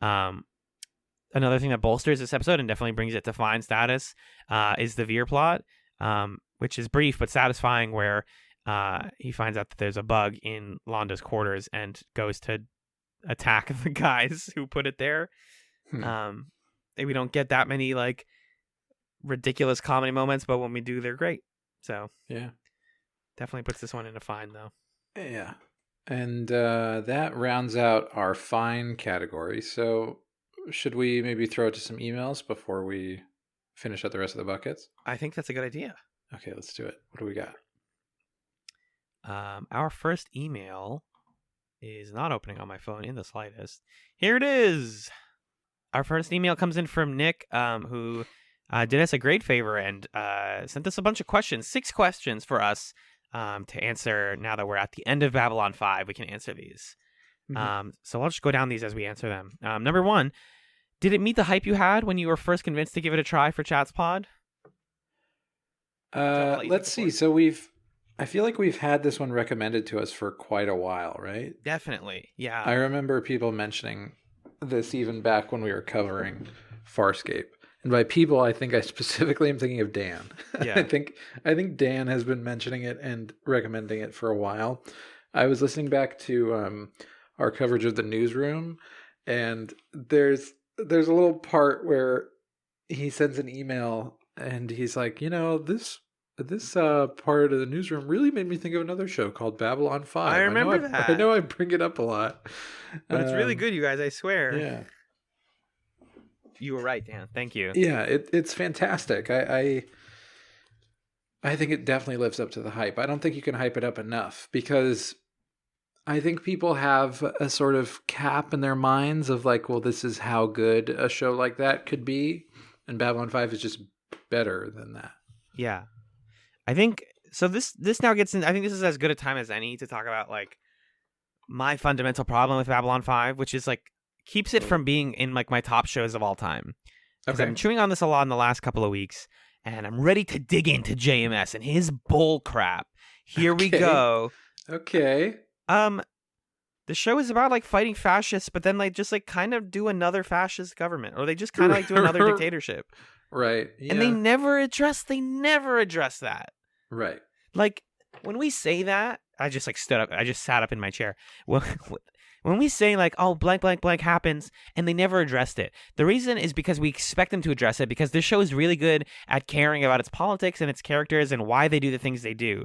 Another thing that bolsters this episode and definitely brings it to fine status is the Veer plot, which is brief but satisfying, where he finds out that there's a bug in Londa's quarters and goes to attack the guys who put it there. We don't get that many like ridiculous comedy moments, but when we do, they're great. So yeah, definitely puts this one in a fine though. Yeah. And that rounds out our fine category. So should we maybe throw it to some emails before we finish up the rest of the buckets? I think that's a good idea. Okay, let's do it. What do we got? Our first email is not opening on my phone in the slightest. Here it is. Our first email comes in from Nick, who did us a great favor and sent us a bunch of questions, 6 questions for us to answer. Now that we're at the end of Babylon 5, we can answer these. So I'll just go down these as we answer them. Number 1, did it meet the hype you had when you were first convinced to give it a try for Chat's Pod? Let's see. So I feel like we've had this one recommended to us for quite a while, right? Definitely, yeah. I remember people mentioning this even back when we were covering Farscape. And by people, I think I specifically am thinking of Dan. Yeah. I think Dan has been mentioning it and recommending it for a while. I was listening back to our coverage of the newsroom, and there's a little part where he sends an email and he's like, this part of the newsroom really made me think of another show called Babylon 5. I remember that. I know I bring it up a lot. But it's really good, you guys, I swear. Yeah. You were right, Dan. Thank you. Yeah, it's fantastic. I think it definitely lives up to the hype. I don't think you can hype it up enough because I think people have a sort of cap in their minds of like, well, this is how good a show like that could be. And Babylon 5 is just better than that. Yeah. I think so. This now gets in. I think this is as good a time as any to talk about like my fundamental problem with Babylon 5, which is like keeps it from being in like my top shows of all time. Because Okay. I'm chewing on this a lot in the last couple of weeks, and I'm ready to dig into JMS and his bull crap. Here we Okay. go. Okay. The show is about like fighting fascists, but then like just like kind of do another fascist government, or they just kind of like do another dictatorship, Right. Yeah. and they never address that. Right. Like when we say that, I just like stood up. I just sat up in my chair. Well, when we say like, oh, blank, blank, blank happens, and they never addressed it. The reason is because we expect them to address it because this show is really good at caring about its politics and its characters and why they do the things they do.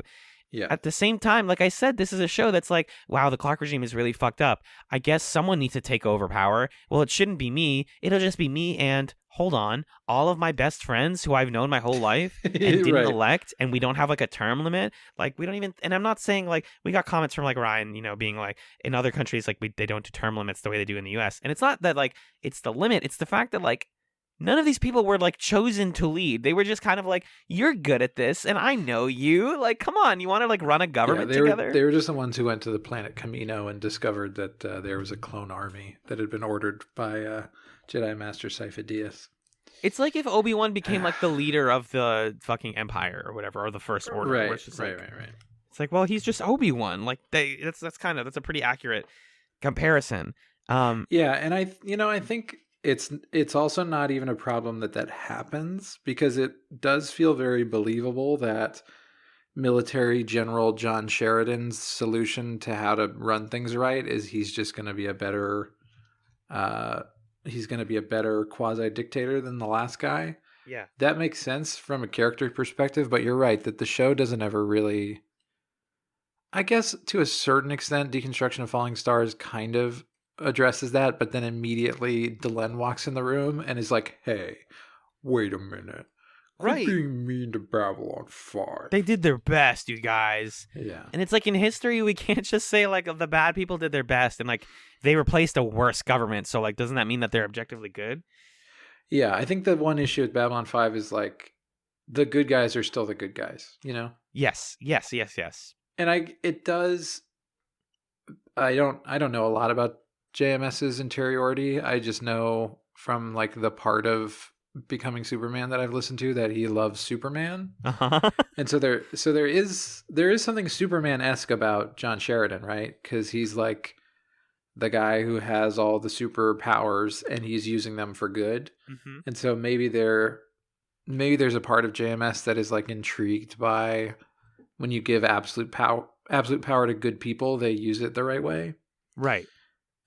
Yeah. At the same time, like I said, this is a show that's like, wow, the clock regime is really fucked up. I guess someone needs to take over power. Well, it shouldn't be me. It'll just be me and, hold on, all of my best friends who I've known my whole life and didn't Right. elect, and we don't have like a term limit. Like we don't even, and I'm not saying like, we got comments from like Ryan, being like in other countries, like they don't do term limits the way they do in the US. And it's not that like, it's the limit. It's the fact that like, none of these people were like chosen to lead. They were just kind of like, you're good at this, and I know you. Like, come on, you want to like run a government together? They were just the ones who went to the planet Camino and discovered that there was a clone army that had been ordered by Jedi Master Sifo Dyas. It's like if Obi-Wan became like the leader of the fucking Empire or whatever, or the First Order. Right. Where it's just Right. like, Right. It's like, well, he's just Obi-Wan. Like that's a pretty accurate comparison. Yeah, and I think it's also not even a problem that happens because it does feel very believable that military general John Sheridan's solution to how to run things right is he's just going to be a better quasi dictator than the last guy. Yeah. That makes sense from a character perspective, but you're right that the show doesn't ever really, I guess to a certain extent, Deconstruction of Falling Stars kind of addresses that, but then immediately Delenn walks in the room and is like, hey, wait a minute. Quit Right. being mean to Babylon 5. They did their best, you guys. Yeah. And it's like in history, we can't just say like the bad people did their best and like they replaced a worse government. So like, doesn't that mean that they're objectively good? Yeah, I think the one issue with Babylon 5 is like the good guys are still the good guys, Yes. And I don't know a lot about JMS's interiority. I just know from like the part of Becoming Superman that I've listened to that he loves Superman. Uh-huh. And so there is something Superman-esque about John Sheridan, right? Because he's like the guy who has all the superpowers and he's using them for good. Mm-hmm. And so maybe there's a part of JMS that is like intrigued by when you give absolute power to good people, they use it the right way. Right.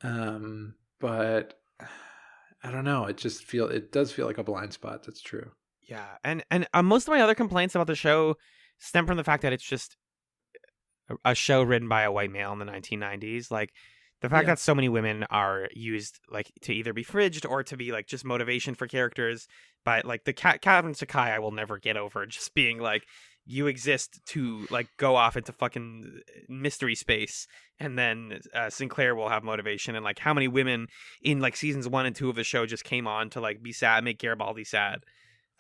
But I don't know. It does feel like a blind spot. That's true. Yeah. And most of my other complaints about the show stem from the fact that it's just a show written by a white male in the 1990s. Like the fact that so many women are used like to either be fridged or to be like just motivation for characters. But like the Captain Sakai, I will never get over just being like, you exist to like go off into fucking mystery space, and then Sinclair will have motivation. And like how many women in like seasons 1 and 2 of the show just came on to like be sad, make Garibaldi sad.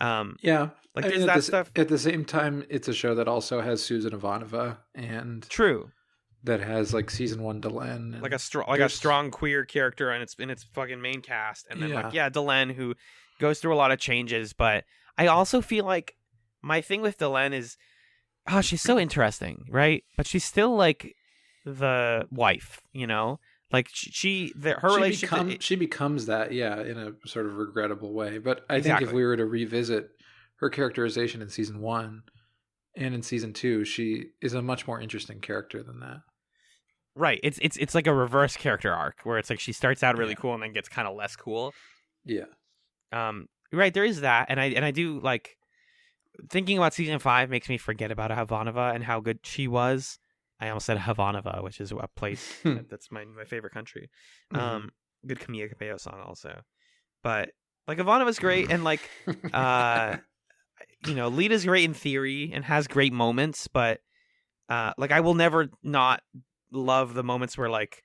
Yeah, like I there's mean, that stuff. At the same time, it's a show that also has Susan Ivanova, and True, that has like season 1 Delenn, like a strong queer character in its fucking main cast, and then Delenn, who goes through a lot of changes. But I also feel like my thing with Delenn is, she's so interesting, right? But she's still like the wife, you know. Like her relationship, she becomes that, in a sort of regrettable way. But I Exactly. think if we were to revisit her characterization in season 1 and in season 2, she is a much more interesting character than that. Right. It's like a reverse character arc where it's like she starts out really cool and then gets kind of less cool. Yeah. Right. There is that, and I do like thinking about season 5 makes me forget about Havanova and how good she was. I almost said Havanova, which is a place that's my favorite country. Good Camila Cabello song also, but like Ivanova's great, and like Lita's great in theory and has great moments, but like I will never not love the moments where like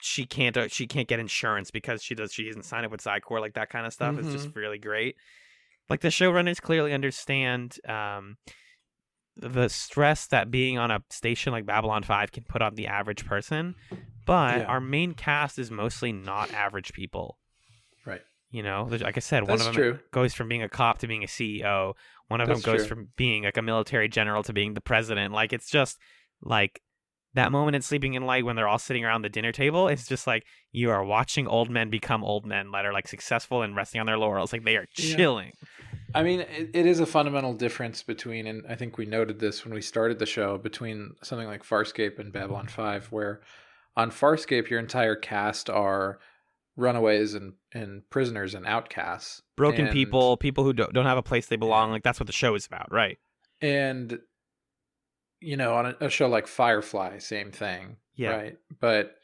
she can't get insurance because she doesn't sign up with Psycor. Like that kind of stuff is just really great. Like the showrunners clearly understand the stress that being on a station like Babylon 5 can put on the average person, but our main cast is mostly not average people. Right. You know, like I said, That's one of them true. goes from being a cop to being a CEO. One of them goes from being like a military general to being the president. Like it's just like that moment in Sleeping in Light when they're all sitting around the dinner table. It's just like you are watching old men become old men that are like successful and resting on their laurels. Like they are chilling. I mean, it is a fundamental difference between, and I think we noted this when we started the show, between something like Farscape and Babylon 5, where on Farscape, your entire cast are runaways and prisoners and outcasts. Broken people who don't have a place they belong. Like that's what the show is about, right? And, on a show like Firefly, same thing, right? But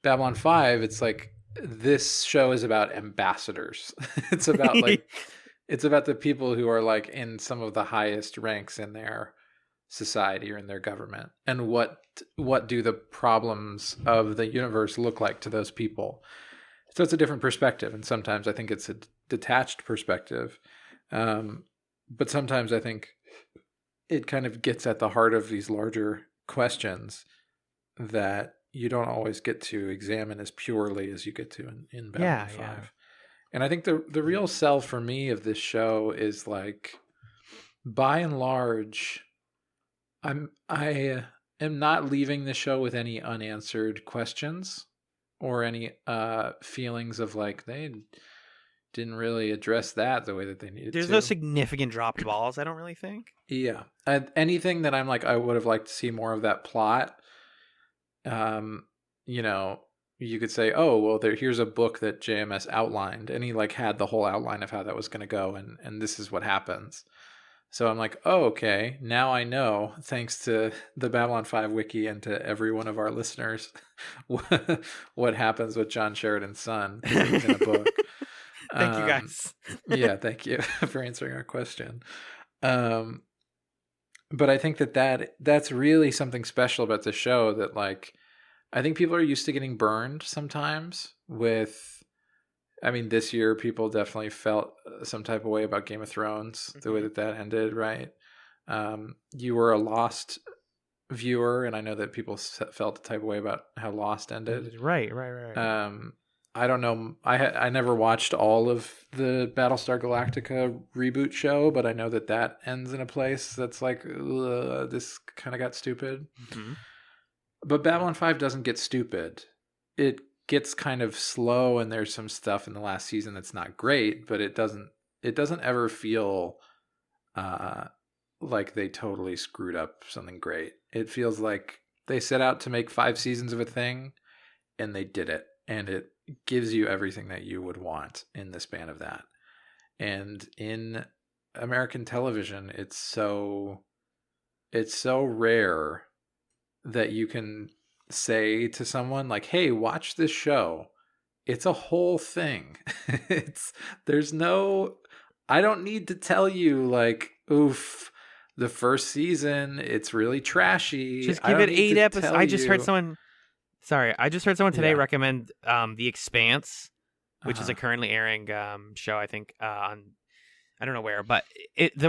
Babylon 5, it's like, this show is about ambassadors. It's about like... It's about the people who are like in some of the highest ranks in their society or in their government, and what do the problems of the universe look like to those people. So it's a different perspective, and sometimes I think it's a detached perspective, but sometimes I think it kind of gets at the heart of these larger questions that you don't always get to examine as purely as you get to in Babylon 5. Yeah. And I think the real sell for me of this show is like, by and large, I am not leaving the show with any unanswered questions or any feelings of like they didn't really address that the way that they needed to. There's no significant dropped balls, I don't really think. Yeah. Anything that I'm like, I would have liked to see more of that plot. You could say, oh, well, here's a book that JMS outlined, and he like had the whole outline of how that was going to go, and this is what happens. So I'm like, oh, okay, now I know, thanks to the Babylon 5 wiki and to every one of our listeners, what happens with John Sheridan's son in a book. Thank you, guys. Yeah, thank you for answering our question. But I think that's really something special about the show, that like, I think people are used to getting burned sometimes with, I mean, this year people definitely felt some type of way about Game of Thrones, the way that ended, right? You were a Lost viewer, and I know that people felt the type of way about how Lost ended. Right. I don't know. I never watched all of the Battlestar Galactica reboot show, but I know that ends in a place that's like, this kind of got stupid. Mm-hmm. But Babylon 5 doesn't get stupid. It gets kind of slow, and there's some stuff in the last season that's not great, but it doesn't ever feel like they totally screwed up something great. It feels like they set out to make 5 seasons of a thing, and they did it. And it gives you everything that you would want in the span of that. And in American television, it's so rare that you can say to someone like, hey, watch this show. It's a whole thing. There's no, I don't need to tell you like, oof, the first season, it's really trashy. Just give it 8 episodes. I just heard someone today Yeah. recommend The Expanse, which is Uh-huh. a currently airing show, I think, on, I don't know where, but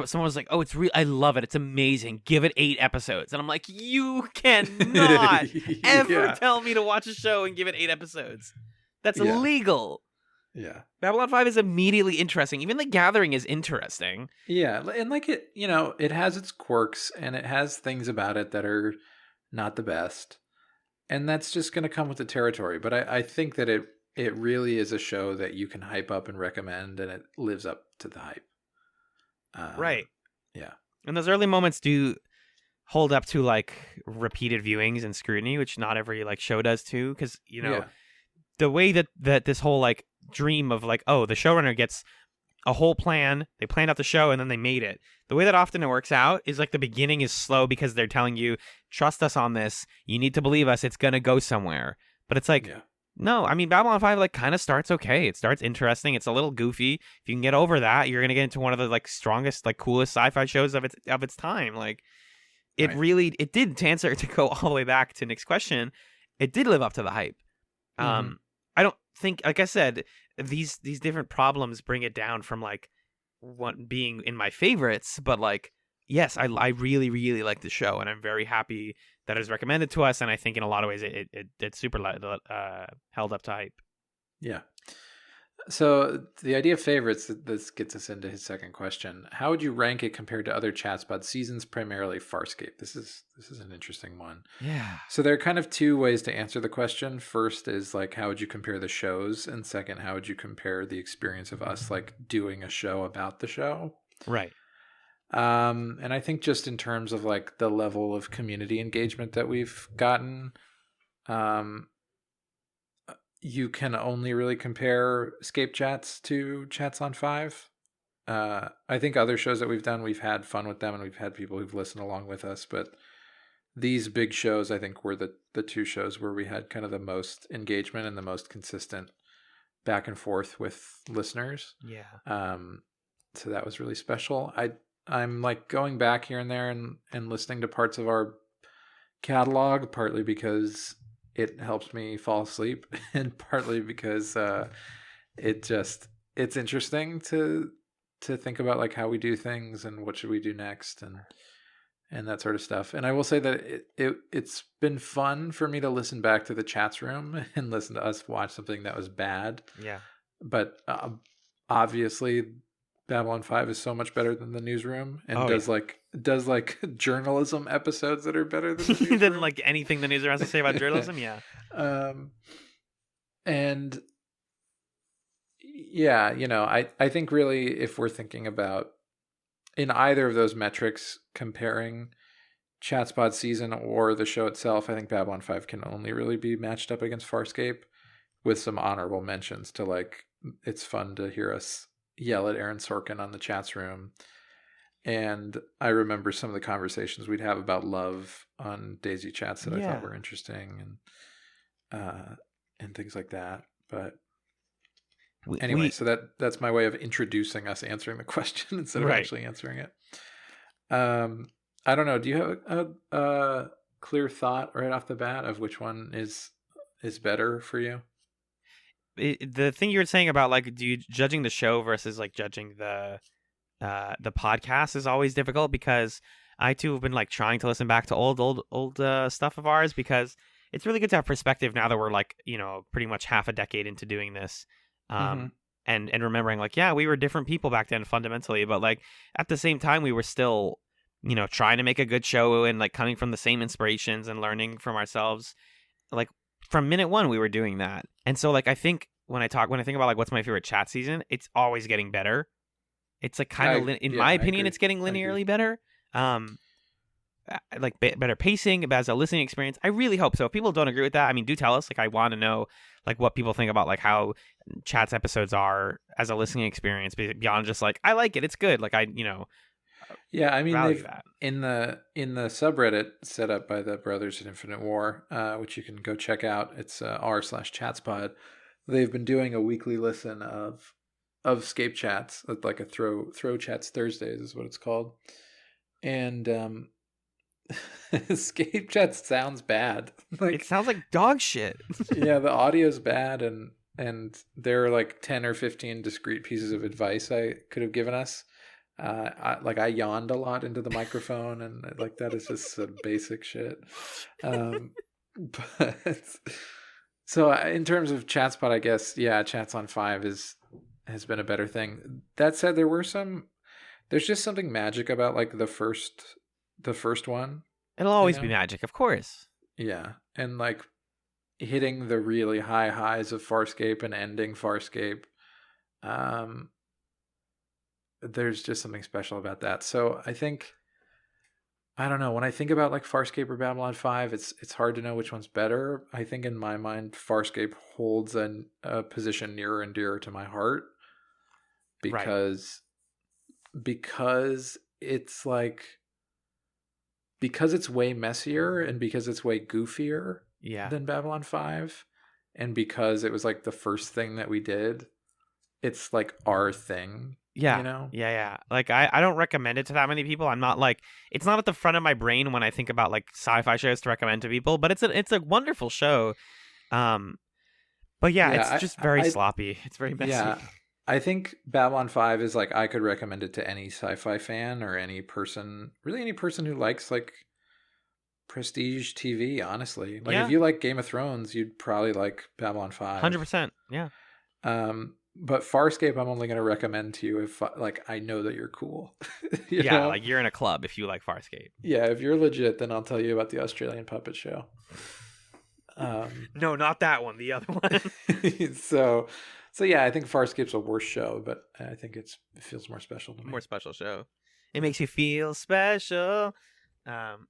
someone was like, oh, it's real. I love it. It's amazing. Give it 8 episodes. And I'm like, you cannot ever Yeah. tell me to watch a show and give it 8 episodes. That's Yeah. illegal. Yeah. Babylon 5 is immediately interesting. Even The Gathering is interesting. Yeah. And like it, it has its quirks and it has things about it that are not the best. And that's just going to come with the territory. But I think that it really is a show that you can hype up and recommend, and it lives up to the hype. Right. Yeah. And those early moments do hold up to like repeated viewings and scrutiny, which not every like show does too. Because, Yeah. the way that this whole like dream of like, oh, the showrunner gets a whole plan, they planned out the show and then they made it. The way that often it works out is like the beginning is slow because they're telling you, trust us on this. You need to believe us. It's going to go somewhere. But it's like, Yeah. no, I mean, Babylon 5 like kind of starts okay. It starts interesting. It's a little goofy. If you can get over that, you're going to get into one of the like strongest, like coolest sci-fi shows of its time. Like it Right. really, it did, to go all the way back to Nick's question, it did live up to the hype. Mhm. I don't think, like I said, these different problems bring it down from like one being in my favorites, but like, yes, I really, really like the show, and I'm very happy that it was recommended to us, and I think in a lot of ways it's super held up to hype. Yeah. So the idea of favorites, this gets us into his second question. How would you rank it compared to other Chatspod seasons, primarily Farscape? This is an interesting one. Yeah. So there are kind of two ways to answer the question. First is like, how would you compare the shows? And second, how would you compare the experience of us like doing a show about the show? Right. And I think just in terms of like the level of community engagement that we've gotten, you can only really compare Scape Chats to Chatzylon 5. I think other shows that we've done, we've had fun with them and we've had people who've listened along with us. But these big shows, I think, were the two shows where we had kind of the most engagement and the most consistent back and forth with listeners. Yeah. So that was really special. I'm like going back here and there and listening to parts of our catalog, partly because it helps me fall asleep and partly because it's interesting to think about like how we do things and what should we do next and that sort of stuff. And I will say that it's been fun for me to listen back to the chats room and listen to us watch something that was bad. Yeah. But obviously Babylon 5 is so much better than the newsroom and does journalism episodes that are better than the newsroom. Than like anything the newsroom has to say about journalism. Yeah. And yeah, I think really if we're thinking about in either of those metrics comparing Chatspod season or the show itself, I think Babylon 5 can only really be matched up against Farscape, with some honorable mentions to like, it's fun to hear us yell at Aaron Sorkin on the chats room. And I remember some of the conversations we'd have about love on Daisy Chats that I thought were interesting and things like that. But anyway, so that's my way of introducing us answering the question instead of actually answering it. I don't know. Do you have a clear thought right off the bat of which one is better for you? The thing you were saying about like judging the show versus like judging the podcast is always difficult, because I too have been like trying to listen back to old stuff of ours, because it's really good to have perspective now that we're like, pretty much half a decade into doing this. And remembering like, yeah, we were different people back then fundamentally, but like at the same time we were still, trying to make a good show and like coming from the same inspirations and learning from ourselves. Like from minute one we were doing that. And so like I think when I think about like what's my favorite chat season, it's always getting better. It's like kind of in my opinion it's getting linearly better. Like better pacing, as a listening experience. I really hope so. If people don't agree with that, I mean, do tell us. Like I want to know like what people think about like how Chats episodes are as a listening experience beyond just like I like it, it's good. Like Yeah, I mean, value they've that. in the subreddit set up by the Brothers in Infinite War, which you can go check out. It's r/chatspod. They've been doing a weekly listen of Scape Chats, like a throw chats Thursdays is what it's called, and Scape Chats sounds bad. It sounds like dog shit. Yeah, the audio's bad, and there are like 10 or 15 discrete pieces of advice I could have given us. I yawned a lot into the microphone, and like that is just some basic shit. But so in terms of ChatSpot, I guess Chats on 5 has been a better thing. That said, there's just something magic about like the first one. It'll always be magic, of course. Yeah, and like hitting the really high highs of Farscape and ending Farscape. There's just something special about that. So I don't know, when I think about like Farscape or Babylon 5, it's hard to know which one's better. I think in my mind, Farscape holds a position nearer and dearer to my heart because it's like, because it's way messier and because it's way goofier than Babylon 5, and because it was like the first thing that we did, it's like our thing. Yeah. You know? Yeah. Like I don't recommend it to that many people. I'm not like, it's not at the front of my brain when I think about like sci-fi shows to recommend to people, but it's a wonderful show. But it's just very sloppy. It's very messy. Yeah. I think Babylon 5 is like, I could recommend it to any sci-fi fan or any person who likes like prestige TV, honestly. Like if you like Game of Thrones, you'd probably like Babylon 5. 100%. Yeah. But Farscape, I'm only going to recommend to you if like I know that you're cool. you know? Like you're in a club if you like Farscape. Yeah, if you're legit, then I'll tell you about the Australian Puppet Show. No, not that one. The other one. So yeah, I think Farscape's a worse show, but I think it feels more special to me. More special show. It makes you feel special. So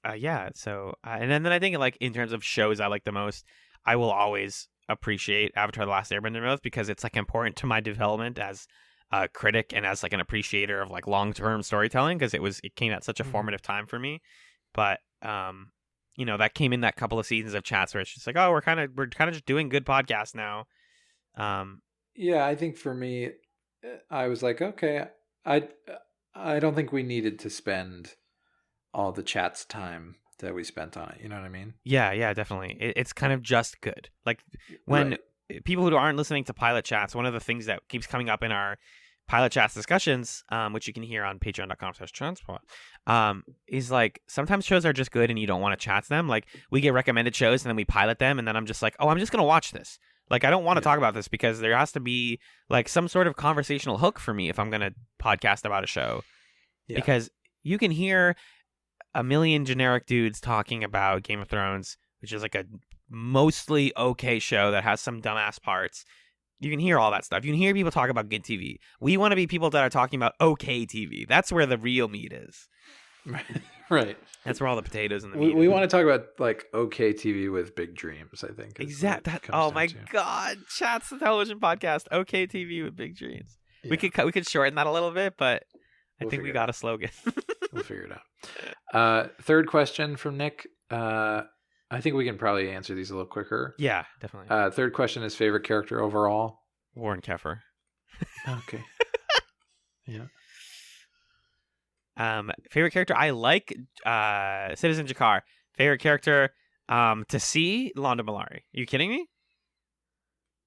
and then I think like in terms of shows I like the most, I will always appreciate Avatar: The Last Airbender most because it's like important to my development as a critic and as like an appreciator of like long-term storytelling, because it came at such a formative time for me. But that came in that couple of seasons of chats where it's just like, oh, we're kind of just doing good podcasts now. I think for me, I was like, okay, I don't think we needed to spend all the chats time that we spent on it. You know what I mean? Yeah, definitely. It's kind of just good. Like when people who aren't listening to pilot chats, one of the things that keeps coming up in our pilot chats discussions, which you can hear on patreon.com/transport, is like sometimes shows are just good and you don't want to chat to them. Like we get recommended shows and then we pilot them and then I'm just like, oh, I'm just going to watch this. Like, I don't want to talk about this because there has to be like some sort of conversational hook for me if I'm going to podcast about a show. Yeah. Because you can hear a million generic dudes talking about Game of Thrones, which is like a mostly okay show that has some dumbass parts. You can hear all that stuff. You can hear people talk about good TV. We want to be people that are talking about okay TV. That's where the real meat is. Right. That's where all the potatoes and the meat. We want to talk about like okay TV with big dreams, I think. Exactly. Oh my God. Chat's the television podcast. Okay TV with big dreams. Yeah. We could shorten that a little bit, but I think we got a slogan. We'll figure it out. Third question from Nick. I think we can probably answer these a little quicker. Yeah, definitely. Third question is favorite character overall. Warren Keffer. Okay. Yeah. Favorite character, I like Citizen Jakar. Favorite character to see, Londo Mollari. Are you kidding me?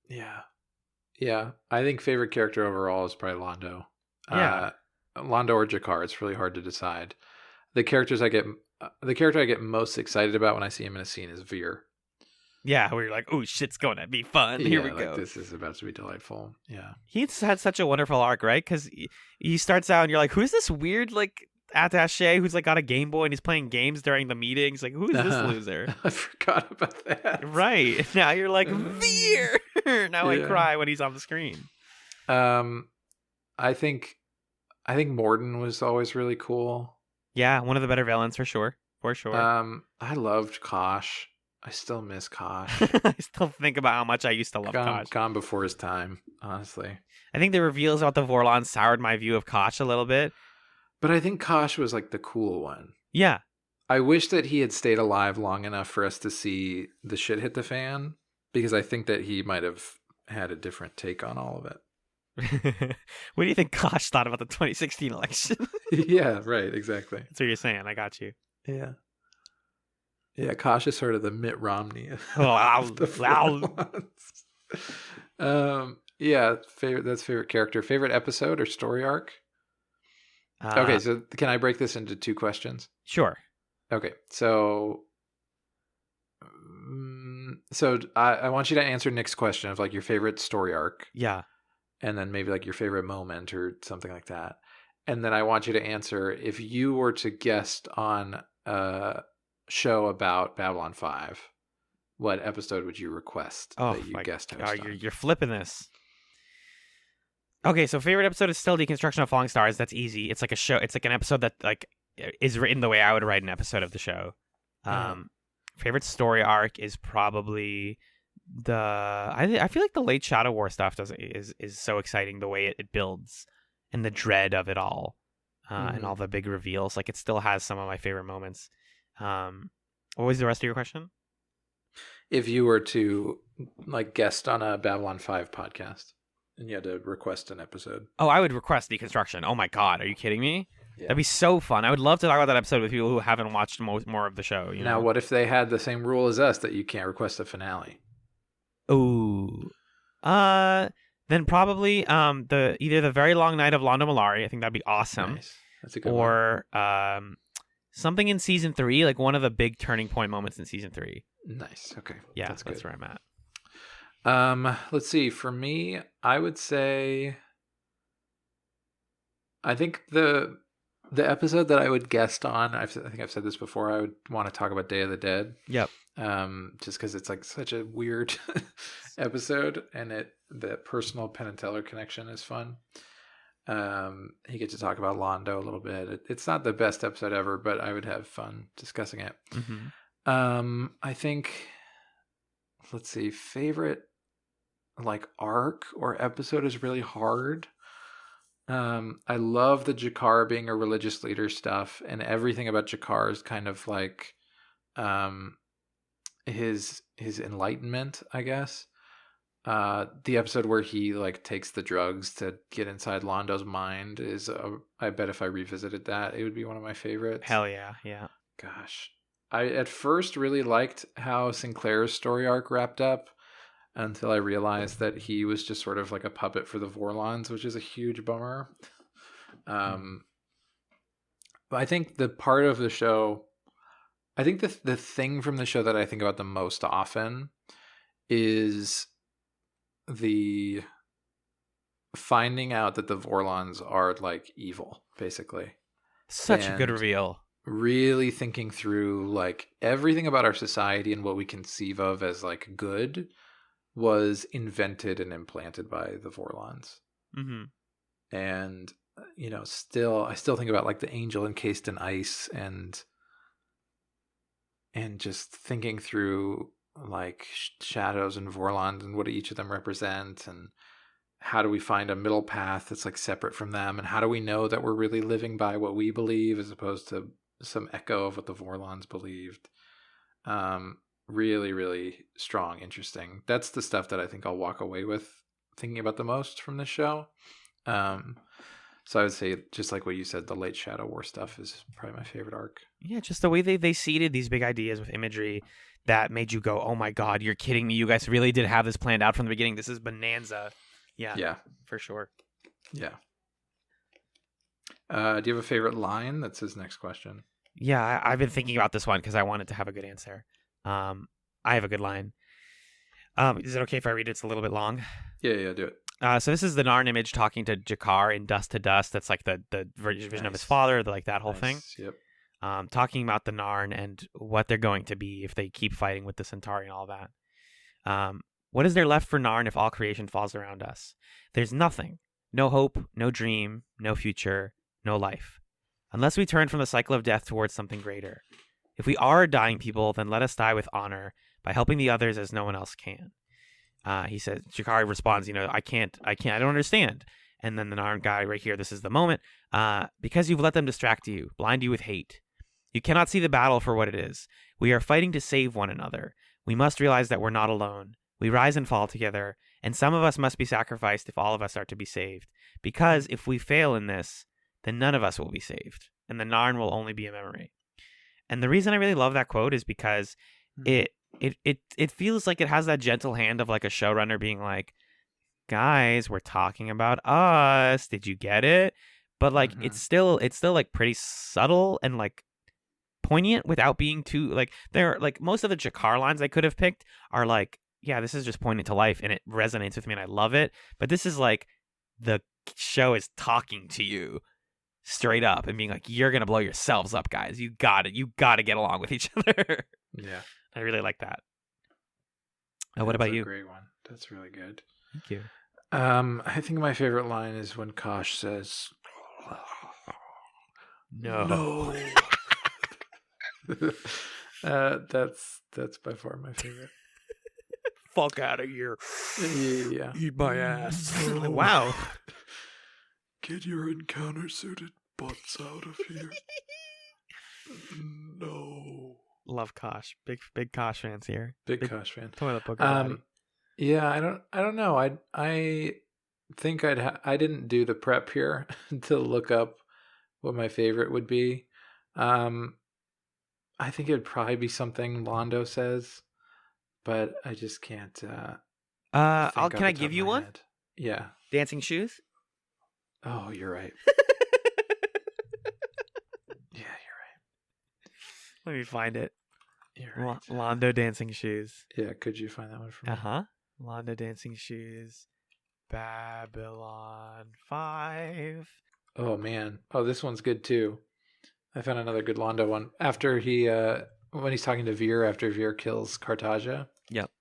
Yeah. I think favorite character overall is probably Londo. Yeah. Londo or Jakar. It's really hard to decide. The character I get most excited about when I see him in a scene is Veer. Yeah, where you're like, oh, shit's going to be fun. Here we go. This is about to be delightful. Yeah. He's had such a wonderful arc, right? Because he starts out and you're like, who's this weird, like, attaché who's, like, got a Game Boy and he's playing games during the meetings? Like, who's this loser? I forgot about that. Right. Now you're like, Veer! Now I cry when he's on the screen. I think Morden was always really cool. Yeah, one of the better villains for sure. I loved Kosh. I still miss Kosh. I still think about how much I used to love Kosh. Gone before his time, honestly. I think the reveals about the Vorlon soured my view of Kosh a little bit. But I think Kosh was like the cool one. Yeah. I wish that he had stayed alive long enough for us to see the shit hit the fan, because I think that he might have had a different take on all of it. What do you think Kosh thought about the 2016 election? Yeah, right, exactly. That's what you're saying. I got you. Yeah. Yeah, Kosh is sort of the Mitt Romney Wow. of the four ones. Yeah, favorite character. Favorite episode or story arc? Okay, so can I break this into two questions? Sure. Okay, so I want you to answer Nick's question of like your favorite story arc. Yeah. And then maybe like your favorite moment or something like that. And then I want you to answer, if you were to guest on a show about Babylon 5, what episode would you request that you guest host on? You're flipping this. Okay, so favorite episode is still Deconstruction of Falling Stars. That's easy. It's like a show. It's like an episode that like is written the way I would write an episode of the show. Favorite story arc is probably I feel like the late Shadow War stuff is so exciting, the way it builds and the dread of it all, and all the big reveals. Like, it still has some of my favorite moments. What was the rest of your question? If you were to like guest on a Babylon 5 podcast and you had to request an episode. Oh, I would request Deconstruction. Oh my God, are you kidding me? Yeah. That'd be so fun. I would love to talk about that episode with people who haven't watched more of the show. You know? Now, what if they had the same rule as us that you can't request a finale? Ooh. Then probably either the Very Long Night of Londo Mollari. I think that'd be awesome. Nice. That's a good one. Or something in season 3, like one of the big turning point moments in season 3. Nice. Okay. Yeah, that's where I'm at. Let's see. For me, I would say I think the episode that I would guest on, I think I've said this before, I would want to talk about Day of the Dead. Yep. Just because it's like such a weird episode, and the personal Penn and Teller connection is fun. He gets to talk about Londo a little bit. It's not the best episode ever, but I would have fun discussing it. Mm-hmm. I think, let's see, favorite like arc or episode is really hard. I love the Jakar being a religious leader stuff, and everything about Jakar is kind of like his enlightenment, I guess. The episode where he like takes the drugs to get inside Londo's mind is I bet if I revisited that, it would be one of my favorites. Hell yeah. Gosh, I at first really liked how Sinclair's story arc wrapped up, until I realized that he was just sort of like a puppet for the Vorlons, which is a huge bummer. But I think the part of the show, I think the thing from the show that I think about the most often is the finding out that the Vorlons are like evil, basically. Such a good reveal. Really thinking through like everything about our society and what we conceive of as like good was invented and implanted by the Vorlons. Mm-hmm. And I still think about like the angel encased in ice, and just thinking through like shadows and Vorlons and what each of them represent, and how do we find a middle path that's like separate from them, and how do we know that we're really living by what we believe as opposed to some echo of what the Vorlons believed. Really, really strong, interesting. That's the stuff that I think I'll walk away with thinking about the most from this show. So I would say, just like what you said, the late Shadow War stuff is probably my favorite arc. Yeah, just the way they seeded these big ideas with imagery that made you go, oh my God, you're kidding me. You guys really did have this planned out from the beginning. This is bonanza. Yeah, for sure. Yeah. Do you have a favorite line? That's his next question. Yeah, I've been thinking about this one because I wanted to have a good answer. I have a good line. Is it okay if I read it? It's a little bit long. Yeah, do it. So this is the Narn image talking to Jakar in Dust to Dust. That's like the vision of his father, like that whole thing. Yep. Talking about the Narn and what they're going to be if they keep fighting with the Centauri and all that. What is there left for Narn if all creation falls around us? There's nothing. No hope, no dream, no future, no life. Unless we turn from the cycle of death towards something greater. If we are a dying people, then let us die with honor by helping the others as no one else can. He says, Jakar responds, I don't understand. And then the Narn guy right here, this is the moment. Because you've let them distract you, blind you with hate. You cannot see the battle for what it is. We are fighting to save one another. We must realize that we're not alone. We rise and fall together, and some of us must be sacrificed if all of us are to be saved. Because if we fail in this, then none of us will be saved, and the Narn will only be a memory. And the reason I really love that quote is because it feels like it has that gentle hand of like a showrunner being like, guys, we're talking about us. Did you get it? But like it's still like pretty subtle and like poignant without being too like there. Like most of the Jakar lines I could have picked are like, yeah, this is just poignant to life and it resonates with me and I love it. But this is like the show is talking to you straight up and being like, you're gonna blow yourselves up, guys. You got to get along with each other. Yeah, I really like that. What about you? Great one. That's really good. Thank you. I think my favorite line is when Kosh says, No. That's by far my favorite. Fuck out of here. Yeah. Eat my ass. Wow. Get your encounter suited butts out of here. No. Love Kosh. Big Kosh fans here. Big Kosh fan. Toilet book. Everybody. Yeah, I don't know. I think I didn't do the prep here to look up what my favorite would be. I think it'd probably be something Londo says, but I just can't. Can I give you one? Head. Yeah. Dancing shoes. Oh, you're right. Yeah, you're right. Let me find it. You're right. Londo dancing shoes. Yeah, could you find that one for me? Londo dancing shoes. Babylon 5. Oh man. Oh, this one's good too. I found another good Londo one. After when he's talking to Veer after Veer kills Cartagia. Yep.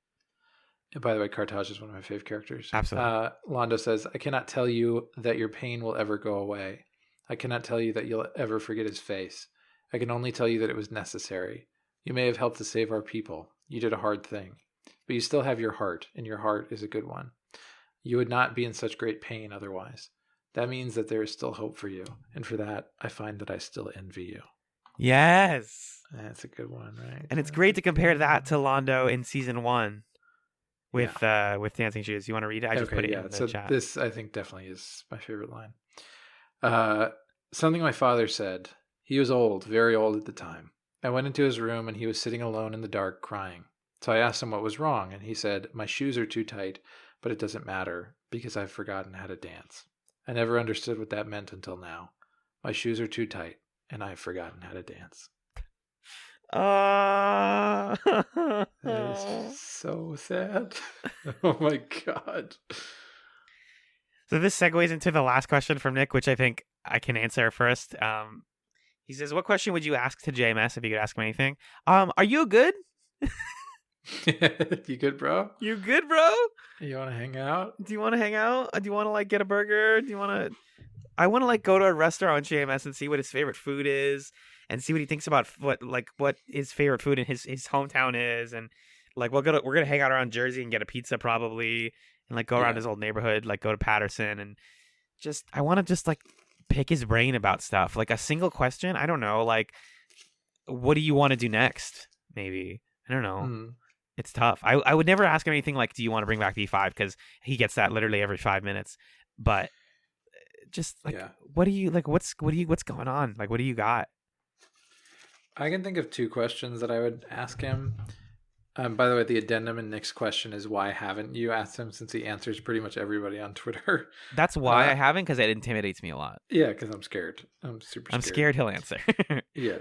And by the way, Cartagia is one of my favorite characters. Absolutely. Londo says, I cannot tell you that your pain will ever go away. I cannot tell you that you'll ever forget his face. I can only tell you that it was necessary. You may have helped to save our people. You did a hard thing. But you still have your heart, and your heart is a good one. You would not be in such great pain otherwise. That means that there is still hope for you. And for that, I find that I still envy you. Yes. That's a good one, right? And it's great to compare that to Londo in season 1 with dancing shoes. You want to read it? I just put it in the chat. This, I think, definitely is my favorite line. Something my father said. He was old, very old at the time. I went into his room and he was sitting alone in the dark crying. So I asked him what was wrong, and he said, my shoes are too tight, but it doesn't matter because I've forgotten how to dance. I never understood what that meant until now. My shoes are too tight, and I've forgotten how to dance. That is just so sad. Oh my god. So this segues into the last question from Nick, which I think I can answer first. He says, what question would you ask to JMS if you could ask him anything? Are you good? You good, bro? You good, bro? You want to hang out? Do you want to hang out? Do you want to like get a burger? Do you want to? I want to like go to a restaurant with JMS and see what his favorite food is, and see what he thinks about what his favorite food in his hometown is, and like we're gonna hang out around Jersey and get a pizza probably, and like go around his old neighborhood, like go to Patterson, and just I want to just like pick his brain about stuff, like a single question. I don't know, like what do you want to do next? Maybe I don't know. It's tough. I would never ask him anything like, do you want to bring back D5? Because he gets that literally every 5 minutes. But just like, what do you like? What's going on? Like, what do you got? I can think of 2 questions that I would ask him. By the way, the addendum in Nick's question is why haven't you asked him, since he answers pretty much everybody on Twitter. That's why I haven't, because it intimidates me a lot. Yeah, because I'm scared. I'm super scared. I'm scared he'll answer. Yeah.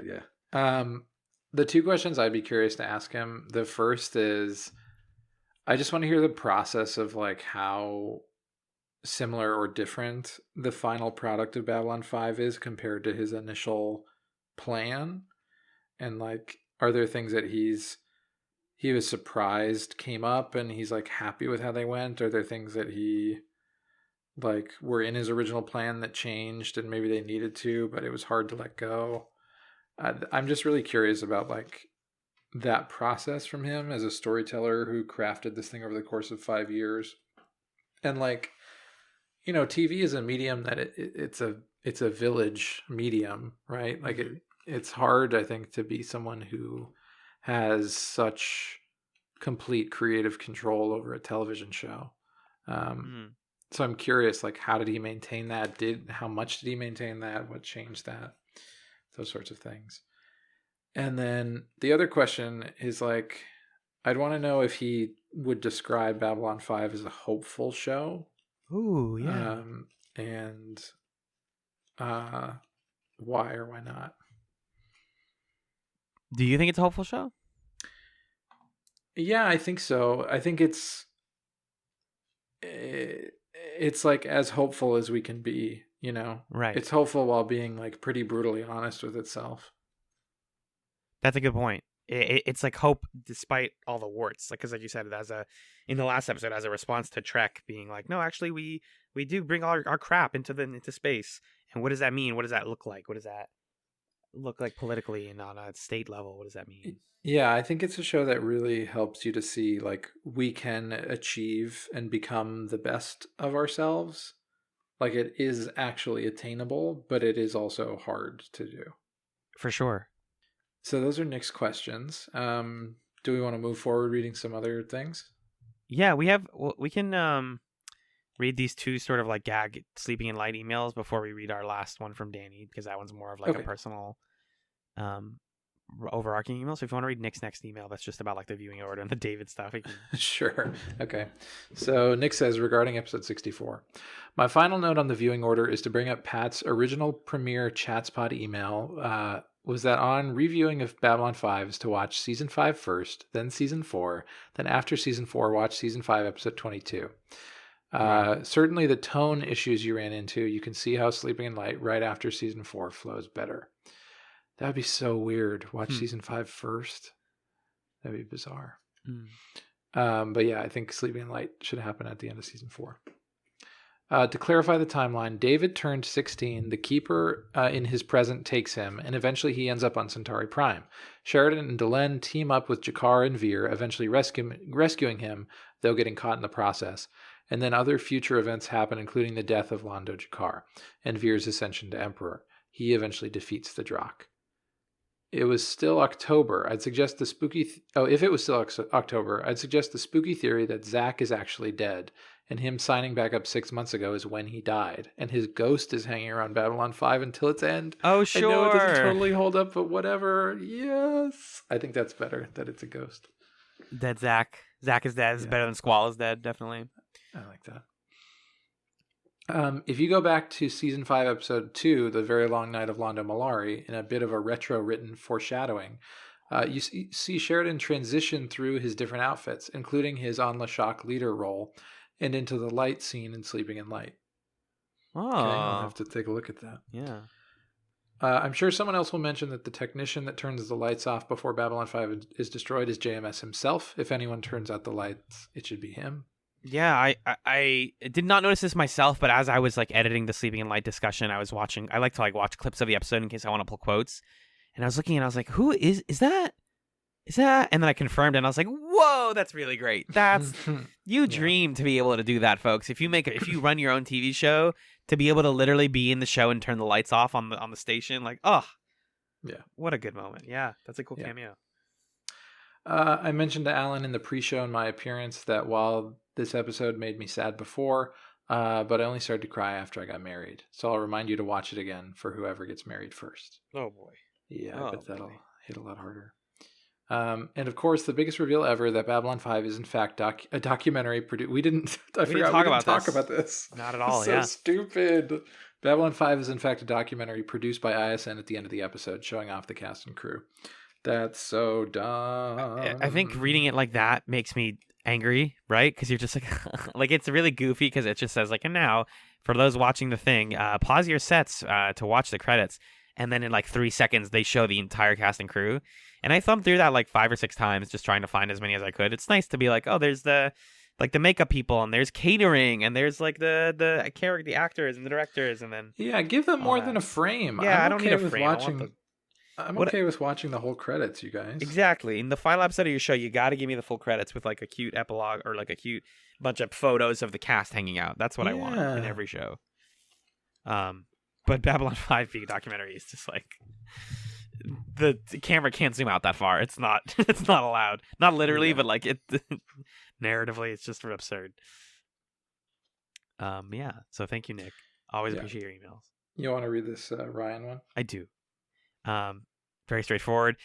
The 2 questions I'd be curious to ask him. The first is, I just want to hear the process of like how similar or different the final product of Babylon 5 is compared to his initial plan. And like, are there things that he was surprised came up and he's like happy with how they went? Are there things that he like were in his original plan that changed and maybe they needed to, but it was hard to let go? I'm just really curious about like that process from him as a storyteller who crafted this thing over the course of 5 years. And like, TV is a medium that it's a village medium, right? Like it's hard, I think, to be someone who has such complete creative control over a television show. So I'm curious, like, how did he maintain that? How much did he maintain that? What changed that? Those sorts of things. And then the other question is, like, I'd want to know if he would describe Babylon 5 as a hopeful show. Ooh, yeah. And why or why not? Do you think it's a hopeful show? Yeah, I think so. I think it's like as hopeful as we can be, Right. It's hopeful while being like pretty brutally honest with itself. That's a good point. It's like hope despite all the warts. Like, because like you said, in the last episode, as a response to Trek being like, no, actually, we do bring all our crap into space. And what does that mean? What does that look like? What does that look like politically and on a state level? What does that mean? Yeah, I think it's a show that really helps you to see, like, we can achieve and become the best of ourselves. Like, it is actually attainable, but it is also hard to do. For sure. So those are Nick's questions. Do we want to move forward reading some other things? Yeah, we can read these two sort of like gag Sleeping in Light emails before we read our last one from Danny, because that one's more of like a personal overarching email. So if you want to read Nick's next email, that's just about like the viewing order and the David stuff. Sure. Okay. So Nick says, regarding episode 64, my final note on the viewing order is to bring up Pat's original premiere Chatspod email. Was that on reviewing of Babylon 5 is to watch season 5 first, then season 4, then after season 4, watch season 5, episode 22. Certainly the tone issues you ran into, you can see how Sleeping in Light right after season 4 flows better. That would be so weird. Watch season 5 first. That'd be bizarre. But yeah, I think Sleeping in Light should happen at the end of season 4. To clarify the timeline, David turned 16, the Keeper in his present takes him, and eventually he ends up on Centauri Prime. Sheridan and Delenn team up with Jakar and Veer, eventually rescuing him, though getting caught in the process. And then other future events happen, including the death of Londo Jakar, and Veer's ascension to Emperor. He eventually defeats the Drakh. It was still October. I'd suggest the spooky... if it was still October, I'd suggest the spooky theory that Zach is actually dead, and him signing back up 6 months ago is when he died, and his ghost is hanging around Babylon 5 until its end. Oh, sure. I know it doesn't totally hold up, but whatever. Yes. I think that's better, that it's a ghost. Dead Zach. Zach is dead. It's better than Squall is dead, definitely. I like that. If you go back to season 5, episode 2, The Very Long Night of Londo Mollari, in a bit of a retro-written foreshadowing, you see Sheridan transition through his different outfits, including his on LeShock leader role, and into the light scene in Sleeping in Light. Oh. Okay, I'll have to take a look at that. Yeah. I'm sure someone else will mention that the technician that turns the lights off before Babylon 5 is destroyed is JMS himself. If anyone turns out the lights, it should be him. Yeah, I did not notice this myself, but as I was like editing the Sleeping in Light discussion, I was watching. I like to like watch clips of the episode in case I want to pull quotes, and I was looking and I was like, "Who is that? Is that?" And then I confirmed, and I was like, "Whoa, that's really great! That's you dream to be able to do that, folks. If you run your own TV show, to be able to literally be in the show and turn the lights off on the station, like, oh, yeah, what a good moment. Yeah, that's a cool cameo." I mentioned to Alan in the pre-show in my appearance that while this episode made me sad before, but I only started to cry after I got married. So I'll remind you to watch it again for whoever gets married first. Oh, boy. Yeah, I bet that'll hit a lot harder. And of course, the biggest reveal ever that Babylon 5 is in fact a documentary produced. We didn't talk about this. Not at all, so stupid. Babylon 5 is in fact a documentary produced by ISN at the end of the episode, showing off the cast and crew. That's so dumb. I think reading it like that makes me angry, right? Because you're just like, like it's really goofy because it just says like, and now for those watching the thing, pause your sets to watch the credits, and then in like 3 seconds they show the entire cast and crew. And I thumbed through that like 5 or 6 times, just trying to find as many as I could. It's nice to be like, oh, there's the makeup people, and there's catering, and there's like the actors and the directors, and then give them more than a frame. Yeah, I'm I don't okay need a with frame. watching. I'm okay with watching the whole credits, you guys. Exactly. In the final episode of your show, you got to give me the full credits with like a cute epilogue or like a cute bunch of photos of the cast hanging out. That's what I want in every show. But Babylon 5 being a documentary is just like the camera can't zoom out that far. It's not allowed. Not literally, but like it narratively, it's just absurd. Yeah. So thank you, Nick. Always appreciate your emails. You want to read this Ryan one? I do. Very straightforward.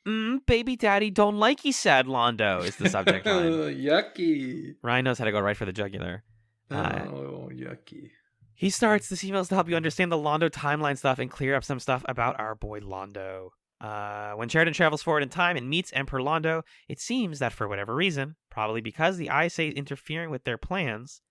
Baby daddy don't like you, sad Londo is the subject line. Yucky. Ryan knows how to go right for the jugular. Yucky. He starts this emails to help you understand the Londo timeline stuff and clear up some stuff about our boy Londo. When Sheridan travels forward in time and meets Emperor Londo, it seems that for whatever reason, probably because the ISA is interfering with their plans,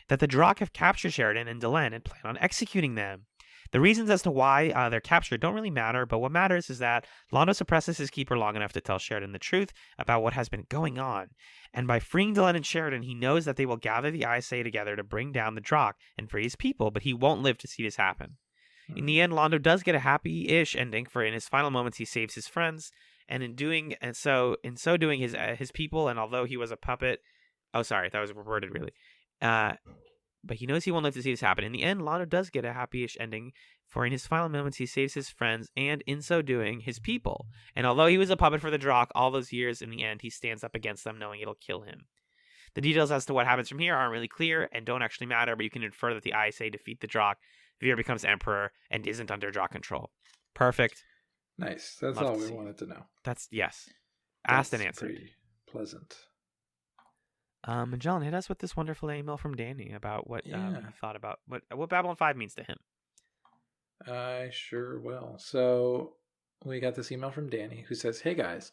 that the Drakh have captured Sheridan and Delenn and plan on executing them. The reasons as to why they're captured don't really matter, but what matters is that Londo suppresses his keeper long enough to tell Sheridan the truth about what has been going on. And by freeing Delenn and Sheridan, he knows that they will gather the ISA together to bring down the Drakh and free his people, but he won't live to see this happen. In the end, Londo does get a happy-ish ending, for in his final moments he saves his friends, and in so doing his people, and although he was a puppet... Oh, sorry, that was worded really. But he knows he won't live to see this happen. In the end, Londo does get a happy-ish ending, for in his final moments he saves his friends, and in so doing, his people. And although he was a puppet for the Drakh all those years, in the end, he stands up against them, knowing it'll kill him. The details as to what happens from here aren't really clear, and don't actually matter, but you can infer that the ISA defeat the Drakh, Veer becomes Emperor, and isn't under Drakh control. Perfect. Nice. That's all we wanted to know. Yes. Asked and answered. Pretty pleasant. And John, hit us with this wonderful email from Danny about what he thought about what Babylon 5 means to him. I sure will. So we got this email from Danny who says, "Hey guys,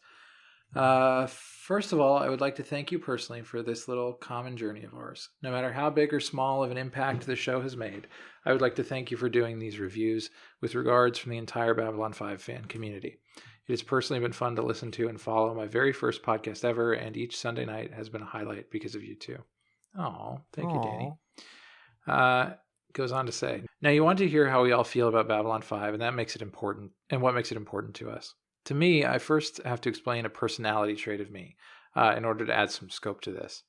first of all, I would like to thank you personally for this little common journey of ours. No matter how big or small of an impact the show has made, I would like to thank you for doing these reviews with regards from the entire Babylon 5 fan community. It has personally been fun to listen to and follow my very first podcast ever, and each Sunday night has been a highlight because of you two." Oh, thank you, Danny. Goes on to say, "Now you want to hear how we all feel about Babylon 5, and that makes it important, and what makes it important to us. To me, I first have to explain a personality trait of me in order to add some scope to this.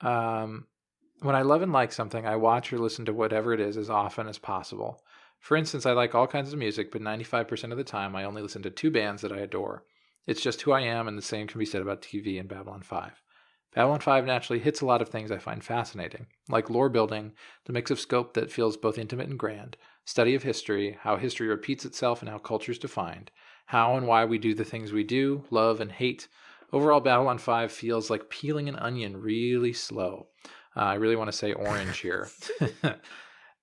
When I love and like something, I watch or listen to whatever it is as often as possible. For instance, I like all kinds of music, but 95% of the time I only listen to two bands that I adore. It's just who I am, and the same can be said about TV and Babylon 5. Babylon 5 naturally hits a lot of things I find fascinating, like lore building, the mix of scope that feels both intimate and grand, study of history, how history repeats itself and how culture is defined, how and why we do the things we do, love and hate. Overall, Babylon 5 feels like peeling an onion really slow. I really want to say orange here.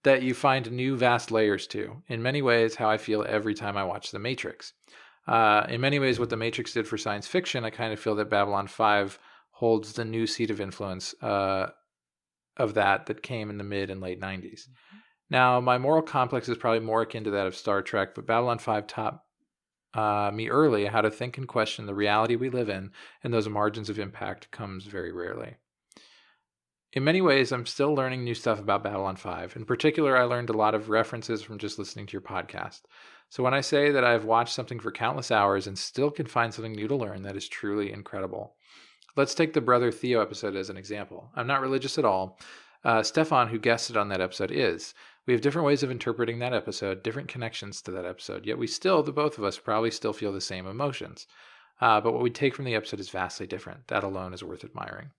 That you find new vast layers to. In many ways, how I feel every time I watch The Matrix. In many ways, what The Matrix did for science fiction, I kind of feel that Babylon 5 holds the new seat of influence of that came in the mid and late 90s. Now, my moral complex is probably more akin to that of Star Trek, but Babylon 5 taught me early how to think and question the reality we live in, and those margins of impact comes very rarely. In many ways, I'm still learning new stuff about Babylon 5. In particular, I learned a lot of references from just listening to your podcast. So when I say that I've watched something for countless hours and still can find something new to learn, that is truly incredible. Let's take the Brother Theo episode as an example. I'm not religious at all. Stefan, who guested on that episode, is. We have different ways of interpreting that episode, different connections to that episode, yet we still, the both of us, probably still feel the same emotions. But what we take from the episode is vastly different. That alone is worth admiring.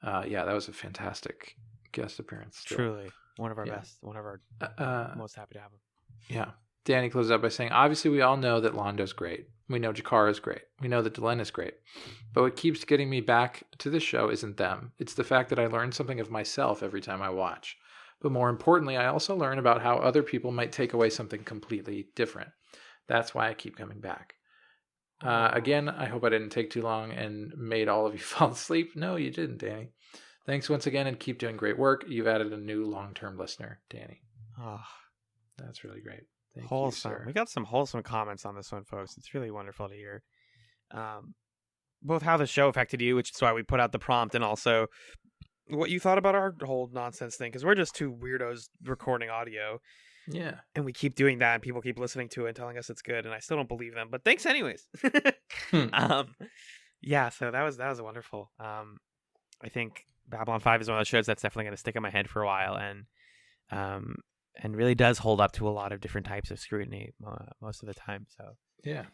Yeah, that was a fantastic guest appearance. Still. Truly. One of our best. One of our most happy to have him. Yeah. Danny closes out by saying, obviously we all know that Londo's great. We know Jakar is great. We know that Delenn is great. But what keeps getting me back to this show isn't them. It's the fact that I learn something of myself every time I watch. But more importantly, I also learn about how other people might take away something completely different. That's why I keep coming back. Again, I hope I didn't take too long and made all of you fall asleep. No, you didn't, Danny. Thanks once again and keep doing great work. You've added a new long-term listener, Danny. Oh, that's really great. Thank wholesome. you, sir. We got some wholesome comments on this one, folks. It's really wonderful to hear. Both how the show affected you, which is why we put out the prompt, and also what you thought about our whole nonsense thing, because we're just two weirdos recording audio. Yeah. And we keep doing that, and people keep listening to it and telling us it's good, and I still don't believe them. But thanks anyways. Yeah, so that was wonderful. I think Babylon 5 is one of those shows that's definitely going to stick in my head for a while, and really does hold up to a lot of different types of scrutiny most of the time. So Yeah.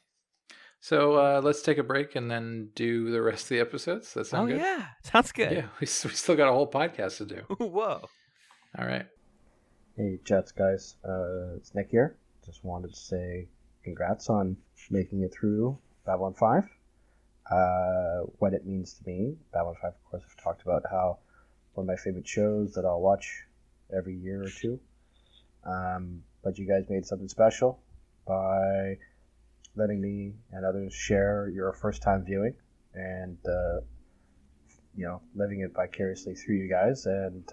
So let's take a break and then do the rest of the episodes. That sound good? Yeah, sounds good. Yeah, we still got a whole podcast to do. Whoa. All right. Hey, Jets guys. It's Nick here. Just wanted to say congrats on making it through Babylon 5. What it means to me. Babylon 5, of course, I've talked about how one of my favorite shows that I'll watch every year or two. But you guys made something special by letting me and others share your first time viewing and, living it vicariously through you guys and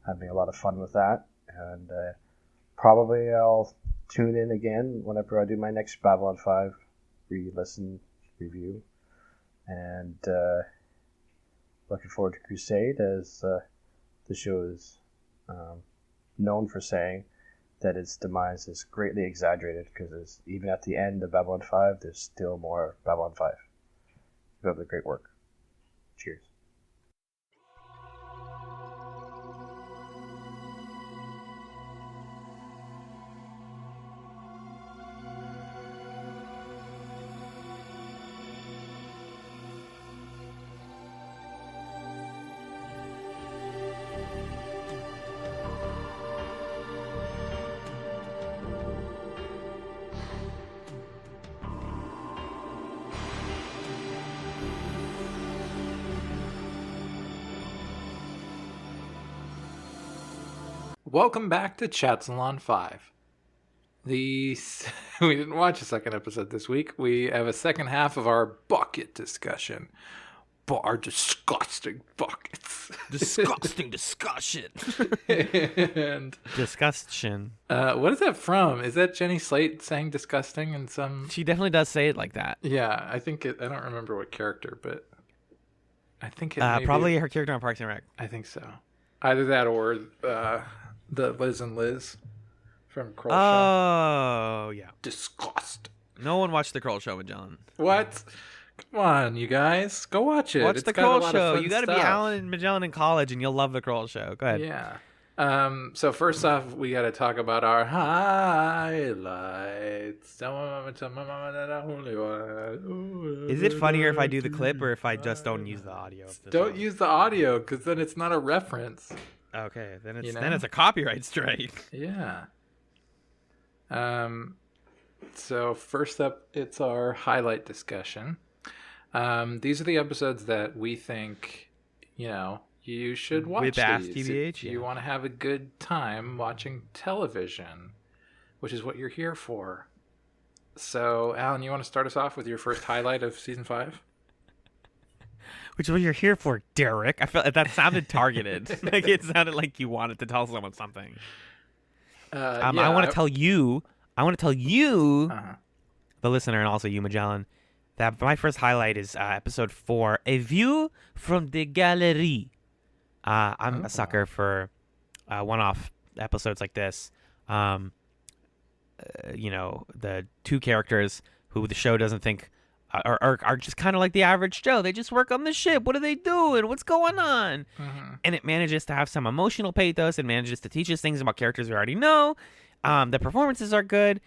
having a lot of fun with that. And probably I'll tune in again whenever I do my next Babylon 5 re-listen review. And looking forward to Crusade, as the show is known for saying that its demise is greatly exaggerated, because even at the end of Babylon 5, there's still more Babylon 5. Keep up the great work. Cheers. Welcome back to Chatzylon 5. We didn't watch a second episode this week. We have a second half of our bucket discussion. Our disgusting buckets. Disgusting discussion. And Disgustion. what is that from? Is that Jenny Slate saying disgusting in some... She definitely does say it like that. Yeah, I think it... I don't remember what character, but I think it probably her character on Parks and Rec. I think so. Either that or the Liz and Liz from Kroll Show. Oh, yeah. Disgust. No one watched the Kroll Show with John. What? Come on, you guys. Go watch it. Watch It's the got a Kroll lot of Show. fun You got to be stuff. Alan and Magellan in college, and you'll love the Kroll Show. Go ahead. Yeah. So first off, we got to talk about our highlights. Tell my mama, tell my mama that I'm only one. Is it funnier if I do the clip or if I just don't use the audio? Of the Don't song? use the audio, because then it's not a reference. Okay, then it's You know? then it's a copyright strike. Yeah. So first up, it's our highlight discussion. These are the episodes that we think, you should watch. With Ask these TBH, if you yeah. want to have a good time watching television, which is what you're here for. So, Alan, you want to start us off with your first highlight of season 5? Which is what you're here for, Derek. I felt that sounded targeted. Like it sounded like you wanted to tell someone something. I want to tell you. I want to tell you, the listener, and also you, Magellan, that my first highlight is episode 4, A View from the Gallery. I'm a sucker for one-off episodes like this. The two characters who the show doesn't think are just kind of like the average Joe. They just work on the ship. What are they doing? What's going on? Mm-hmm. And it manages to have some emotional pathos. It manages to teach us things about characters we already know. The performances are good.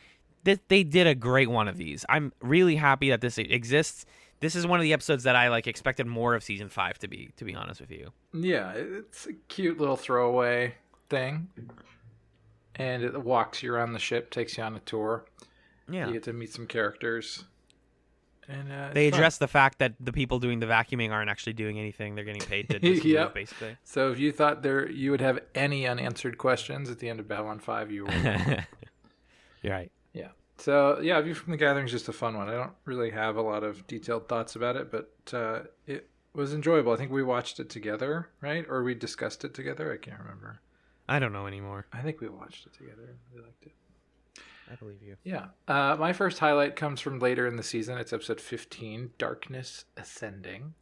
They did a great one of these. I'm really happy that this exists. This is one of the episodes that I expected more of season 5 to be honest with you. Yeah, it's a cute little throwaway thing. And it walks you around the ship, takes you on a tour. Yeah. You get to meet some characters. And they it's fun. address the fact that the people doing the vacuuming aren't actually doing anything. They're getting paid to just Yep. move, basically. So if you thought you would have any unanswered questions at the end of Babylon 5, you were wrong. You're right. Yeah. So, yeah, View from the Gathering is just a fun one. I don't really have a lot of detailed thoughts about it, but it was enjoyable. I think we watched it together, right? Or we discussed it together. I can't remember. I don't know anymore. I think we watched it together. We liked it. I believe you. Yeah. My first highlight comes from later in the season. It's episode 15, Darkness Ascending.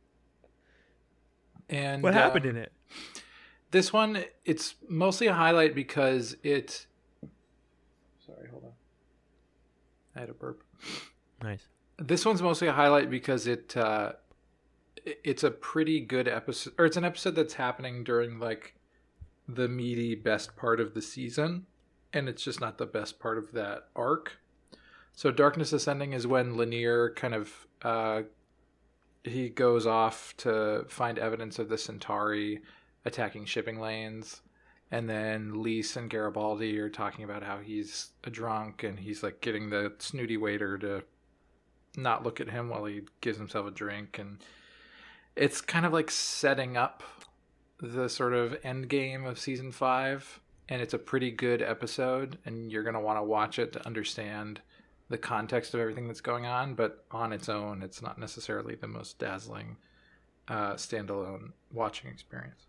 And What happened in it? This one, it's mostly a highlight because it Sorry, hold on. I had a burp. Nice. This one's mostly a highlight because it's a pretty good episode, or it's an episode that's happening during like the meaty best part of the season, and it's just not the best part of that arc. So Darkness Ascending is when Lanier kind of he goes off to find evidence of the Centauri attacking shipping lanes, and then Lise and Garibaldi are talking about how he's a drunk and he's like getting the snooty waiter to not look at him while he gives himself a drink, and it's kind of like setting up the sort of end game of season 5, and it's a pretty good episode, and you're going to want to watch it to understand the context of everything that's going on, but on its own, it's not necessarily the most dazzling standalone watching experience.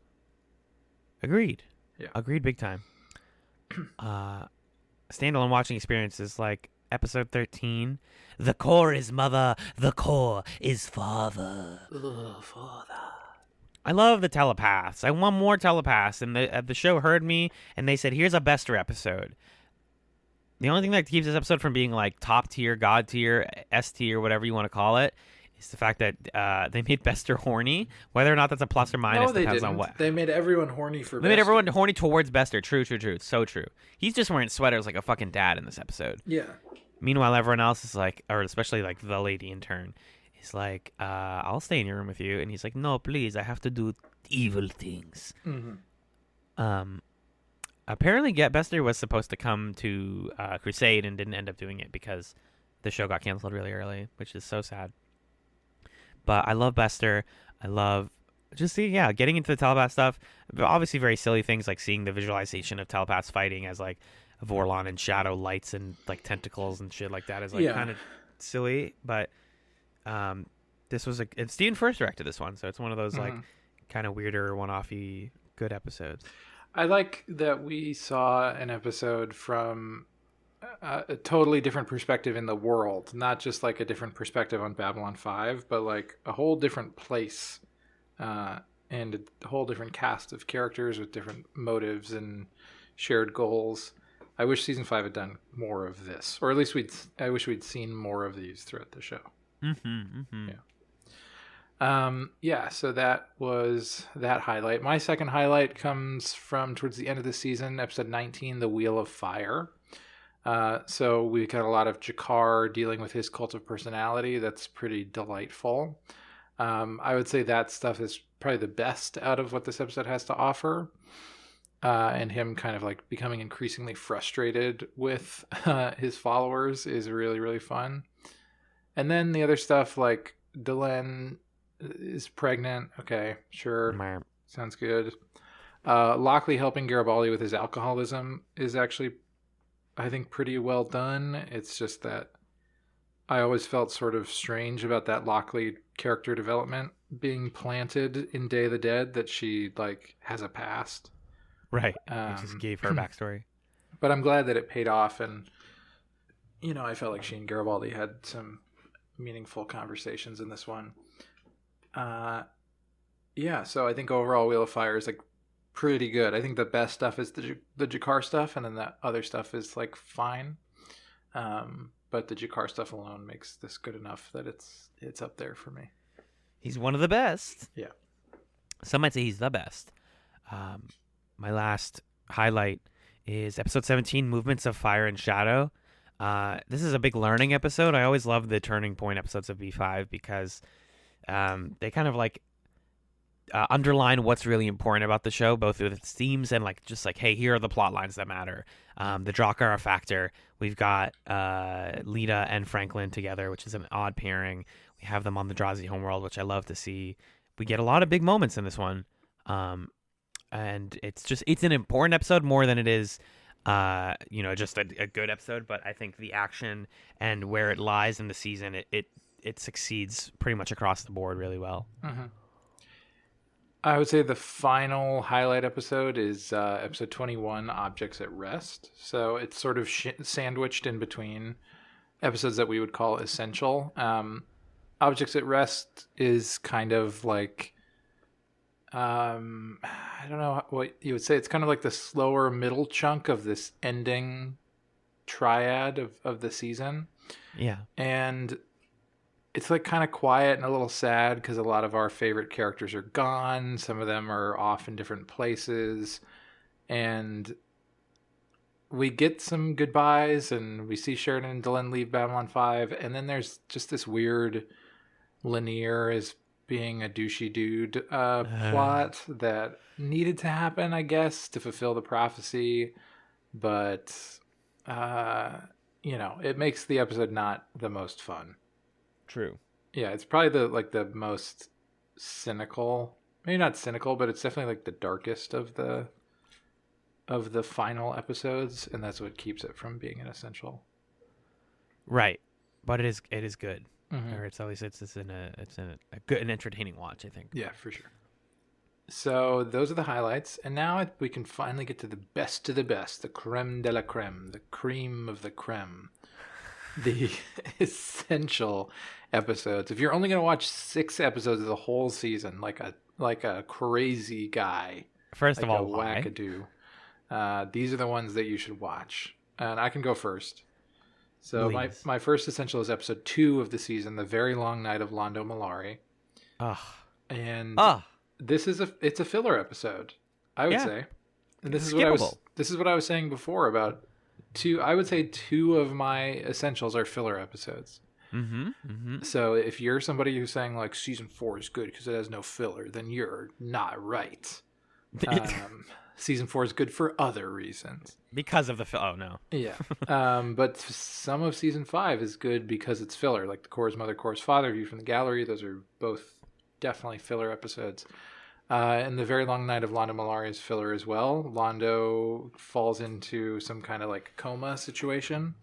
Agreed. Yeah. Agreed big time. Standalone watching experience is like episode 13. The core is mother, the core is father. Ugh, father. I love the telepaths. I want more telepaths, and the show heard me, and they said, here's a Bester episode. The only thing that keeps this episode from being like top tier, god tier, S tier, whatever you want to call it, is the fact that they made Bester horny. Whether or not that's a plus or minus depends on what. They made everyone horny for They made everyone horny towards Bester. True. It's so true. He's just wearing sweaters like a fucking dad in this episode. Yeah. Meanwhile, everyone else is like, or especially like the lady intern, is like, I'll stay in your room with you. And he's like, no, please, I have to do evil things. Mm-hmm. Apparently, Bester was supposed to come to Crusade and didn't end up doing it because the show got canceled really early, which is so sad. But I love Bester. I love getting into the telepath stuff. Obviously, very silly things like seeing the visualization of telepaths fighting as like Vorlon and Shadow lights and like tentacles and shit like that is like kind of silly. But this was and Steven first directed this one, so it's one of those like kind of weirder, one-offy good episodes. I like that we saw an episode from a totally different perspective in the world, not just like a different perspective on Babylon 5, but like a whole different place and a whole different cast of characters with different motives and shared goals. I wish season 5 had done more of this, or at least I wish we'd seen more of these throughout the show. Yeah. So that was that highlight. My second highlight comes from towards the end of the season, episode 19, The Wheel of Fire. So we got a lot of Jakar dealing with his cult of personality. That's pretty delightful. I would say that stuff is probably the best out of what this episode has to offer. And him kind of like becoming increasingly frustrated with his followers is really, really fun. And then the other stuff like Delenn is pregnant. Okay, sure. Sounds good. Lockley helping Garibaldi with his alcoholism is actually, I think, pretty well done. It's just that I always felt sort of strange about that Lockley character development being planted in Day of the Dead, that she like has a past. Right. Just gave her backstory. But I'm glad that it paid off, and I felt like she and Garibaldi had some meaningful conversations in this one. So I think overall Wheel of Fire is like pretty good. I think the best stuff is the Jakar stuff, and then that other stuff is like fine. But the Jakar stuff alone makes this good enough that it's up there for me. He's one of the best. Yeah. Some might say he's the best. My last highlight is episode 17, Movements of Fire and Shadow. This is a big learning episode. I always love the turning point episodes of B5 because they kind of like underline what's really important about the show, both with its themes and like just like, hey, here are the plot lines that matter. The Drakar factor. We've got Lita and Franklin together, which is an odd pairing. We have them on the Drazi homeworld, which I love to see. We get a lot of big moments in this one. And it's an important episode more than it is, just a good episode. But I think the action and where it lies in the season, it succeeds pretty much across the board really well. Mm-hmm. I would say the final highlight episode is episode 21, Objects at Rest. So it's sort of sandwiched in between episodes that we would call essential. Objects at Rest is kind of like, I don't know what you would say. It's kind of like the slower middle chunk of this ending triad of the season. Yeah. And it's like kind of quiet and a little sad because a lot of our favorite characters are gone. Some of them are off in different places. And we get some goodbyes and we see Sheridan and Delenn leave Babylon 5. And then there's just this weird Lanier as being a douchey dude plot that needed to happen, I guess, to fulfill the prophecy. But, it makes the episode not the most fun. True. Yeah, it's probably the most cynical. Maybe not cynical, but it's definitely like the darkest of the final episodes, and that's what keeps it from being an essential. Right, but it is good, Mm-hmm. or it's at least it's in a good and entertaining watch, I think. Yeah, for sure. So those are the highlights, and now we can finally get to the best of the best, the creme de la creme, the cream of the creme, the essential episodes. If you're only going to watch 6 episodes of the whole season, like a crazy guy, First like of all, a why? wackadoo, these are the ones that you should watch, and I can go first. So Please. my first essential is episode 2 of the season, The Very Long Night of Londo Mollari. Ugh. And Ugh. it's a filler episode, I would say. And this is what I was saying before about I would say 2 of my essentials are filler episodes. Mm-hmm. Mm-hmm. So if you're somebody who's saying like season 4 is good because it has no filler, then you're not right. Season 4 is good for other reasons. Because of the oh no. Yeah. But some of season 5 is good because it's filler, like the Core's Mother, Core's Father, View from the Gallery. Those are both definitely filler episodes. And The Very Long Night of Londo Mollari is filler as well. Londo falls into some kind of like coma situation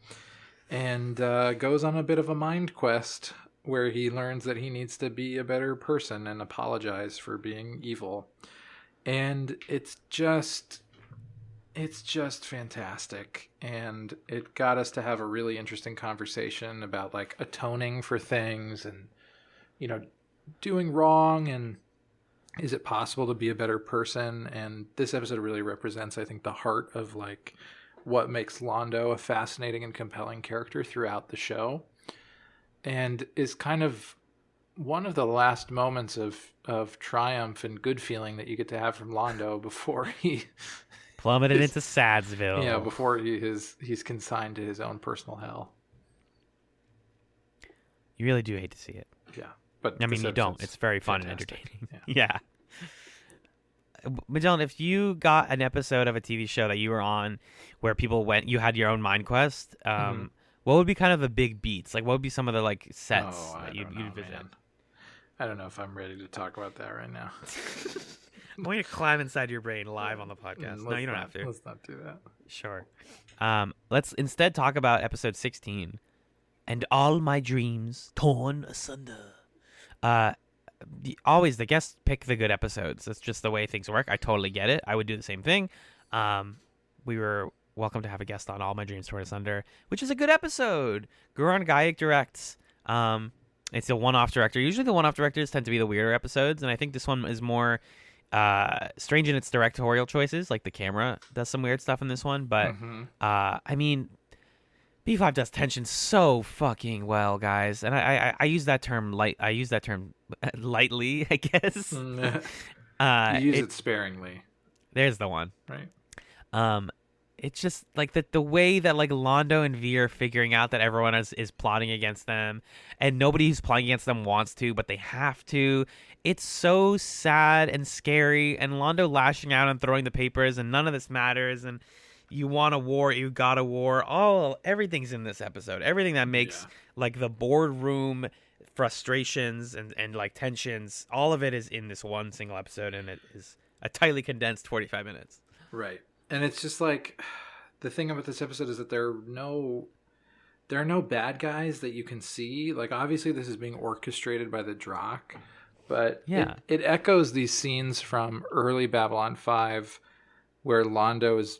and goes on a bit of a mind quest where he learns that he needs to be a better person and apologize for being evil. And it's just fantastic. And it got us to have a really interesting conversation about like atoning for things and, doing wrong, and is it possible to be a better person? And this episode really represents, I think, the heart of like what makes Londo a fascinating and compelling character throughout the show, and is kind of one of the last moments of triumph and good feeling that you get to have from Londo before he plummeted into Sadsville. Yeah, before he's consigned to his own personal hell. You really do hate to see it. Yeah. But I mean, you don't. It's very fun fantastic. and entertaining. Yeah. Magellan, if you got an episode of a TV show that you were on where you had your own mind quest, what would be kind of the big beats? Like, what would be some of the like sets that you'd visit? Man. I don't know if I'm ready to talk about that right now. I'm going to climb inside your brain live on the podcast. No, you don't have to. Let's not do that. Sure. Let's instead talk about episode 16. And all my dreams torn asunder. Always the guests pick the good episodes. That's just the way things work. I totally get it. I would do the same thing. We were welcome to have a guest on All My Dreams Torn Asunder, which is a good episode. Goran Gajic directs. It's a one-off director. Usually the one-off directors tend to be the weirder episodes, and I think this one is more strange in its directorial choices. Like the camera does some weird stuff in this one, but I mean, B5 does tension so fucking well, guys, and I use that term lightly, I guess. You use it sparingly. There's the one. Right. It's just like the way that like Londo and V are figuring out that everyone is plotting against them, and nobody who's plotting against them wants to, but they have to. It's so sad and scary, and Londo lashing out and throwing the papers, and none of this matters, and you want a war, you got a war. Everything's in this episode. Everything that makes like the boardroom frustrations and like tensions, all of it is in this one single episode, and it is a tightly condensed 45 minutes. Right. And it's just like, the thing about this episode is that there are no bad guys that you can see. Like, obviously this is being orchestrated by the Drakh, but it echoes these scenes from early Babylon 5 where Londo is,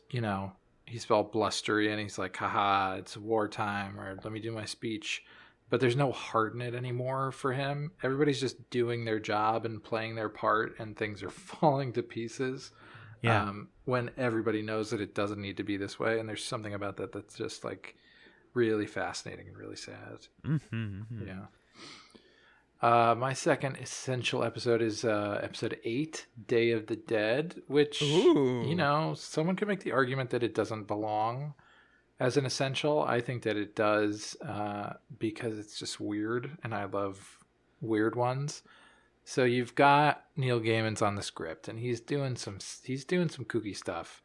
he's all blustery and he's like, haha, it's wartime, or let me do my speech. But there's no heart in it anymore for him. Everybody's just doing their job and playing their part, and things are falling to pieces. Yeah. When everybody knows that it doesn't need to be this way, and there's something about that that's just like really fascinating and really sad. Mm-hmm. Yeah. My second essential episode is episode 8, Day of the Dead, which, someone could make the argument that it doesn't belong as an essential. I think that it does because it's just weird, and I love weird ones. So you've got Neil Gaiman's on the script, and he's doing some kooky stuff.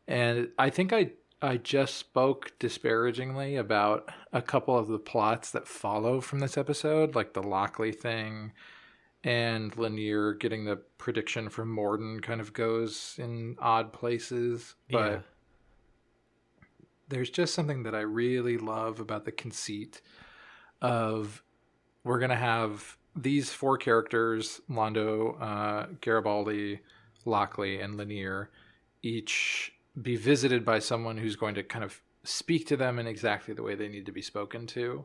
And I think I just spoke disparagingly about a couple of the plots that follow from this episode, like the Lockley thing, and Lanier getting the prediction from Morden kind of goes in odd places. But there's just something that I really love about the conceit of we're going to have these 4 characters, Londo, Garibaldi, Lockley, and Lanier, each be visited by someone who's going to kind of speak to them in exactly the way they need to be spoken to.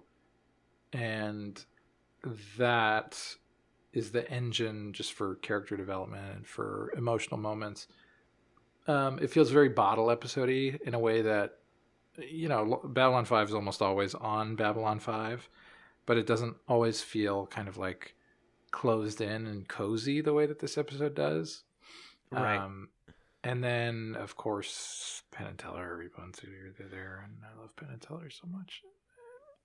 And that is the engine just for character development and for emotional moments. It feels very bottle episode-y in a way that, Babylon 5 is almost always on Babylon 5, but it doesn't always feel kind of like closed in and cozy the way that this episode does. Right. And then, of course, Penn and Teller, everyone's they're there, and I love Penn and Teller so much.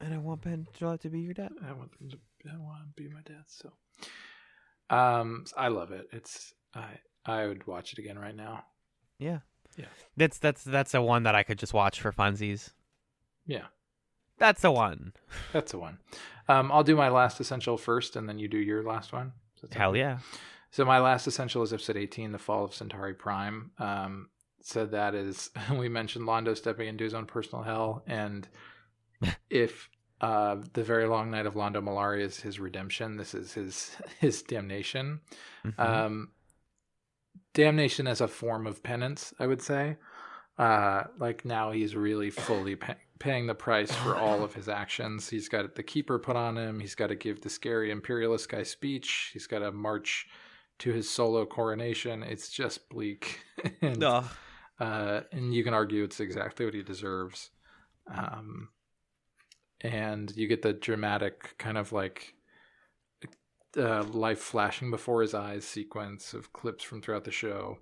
And I want Penn Teller to be your dad. I want them to be my dad. So, I love it. I would watch it again right now. Yeah. Yeah. That's a one that I could just watch for funsies. Yeah. That's the one. That's the one. I'll do my last essential first, and then you do your last one. Hell yeah. So my last essential is episode 18, The Fall of Centauri Prime. So that is, we mentioned Londo stepping into his own personal hell, and if the very long night of Londo Mollari is his redemption, this is his damnation. Mm-hmm. Damnation as a form of penance, I would say. Like now he's really fully paying the price for all of his actions. He's got the Keeper put on him. He's got to give the scary imperialist guy speech. He's got to march to his solo coronation. It's just bleak. And you can argue it's exactly what he deserves. And you get the dramatic kind of like life flashing before his eyes sequence of clips from throughout the show.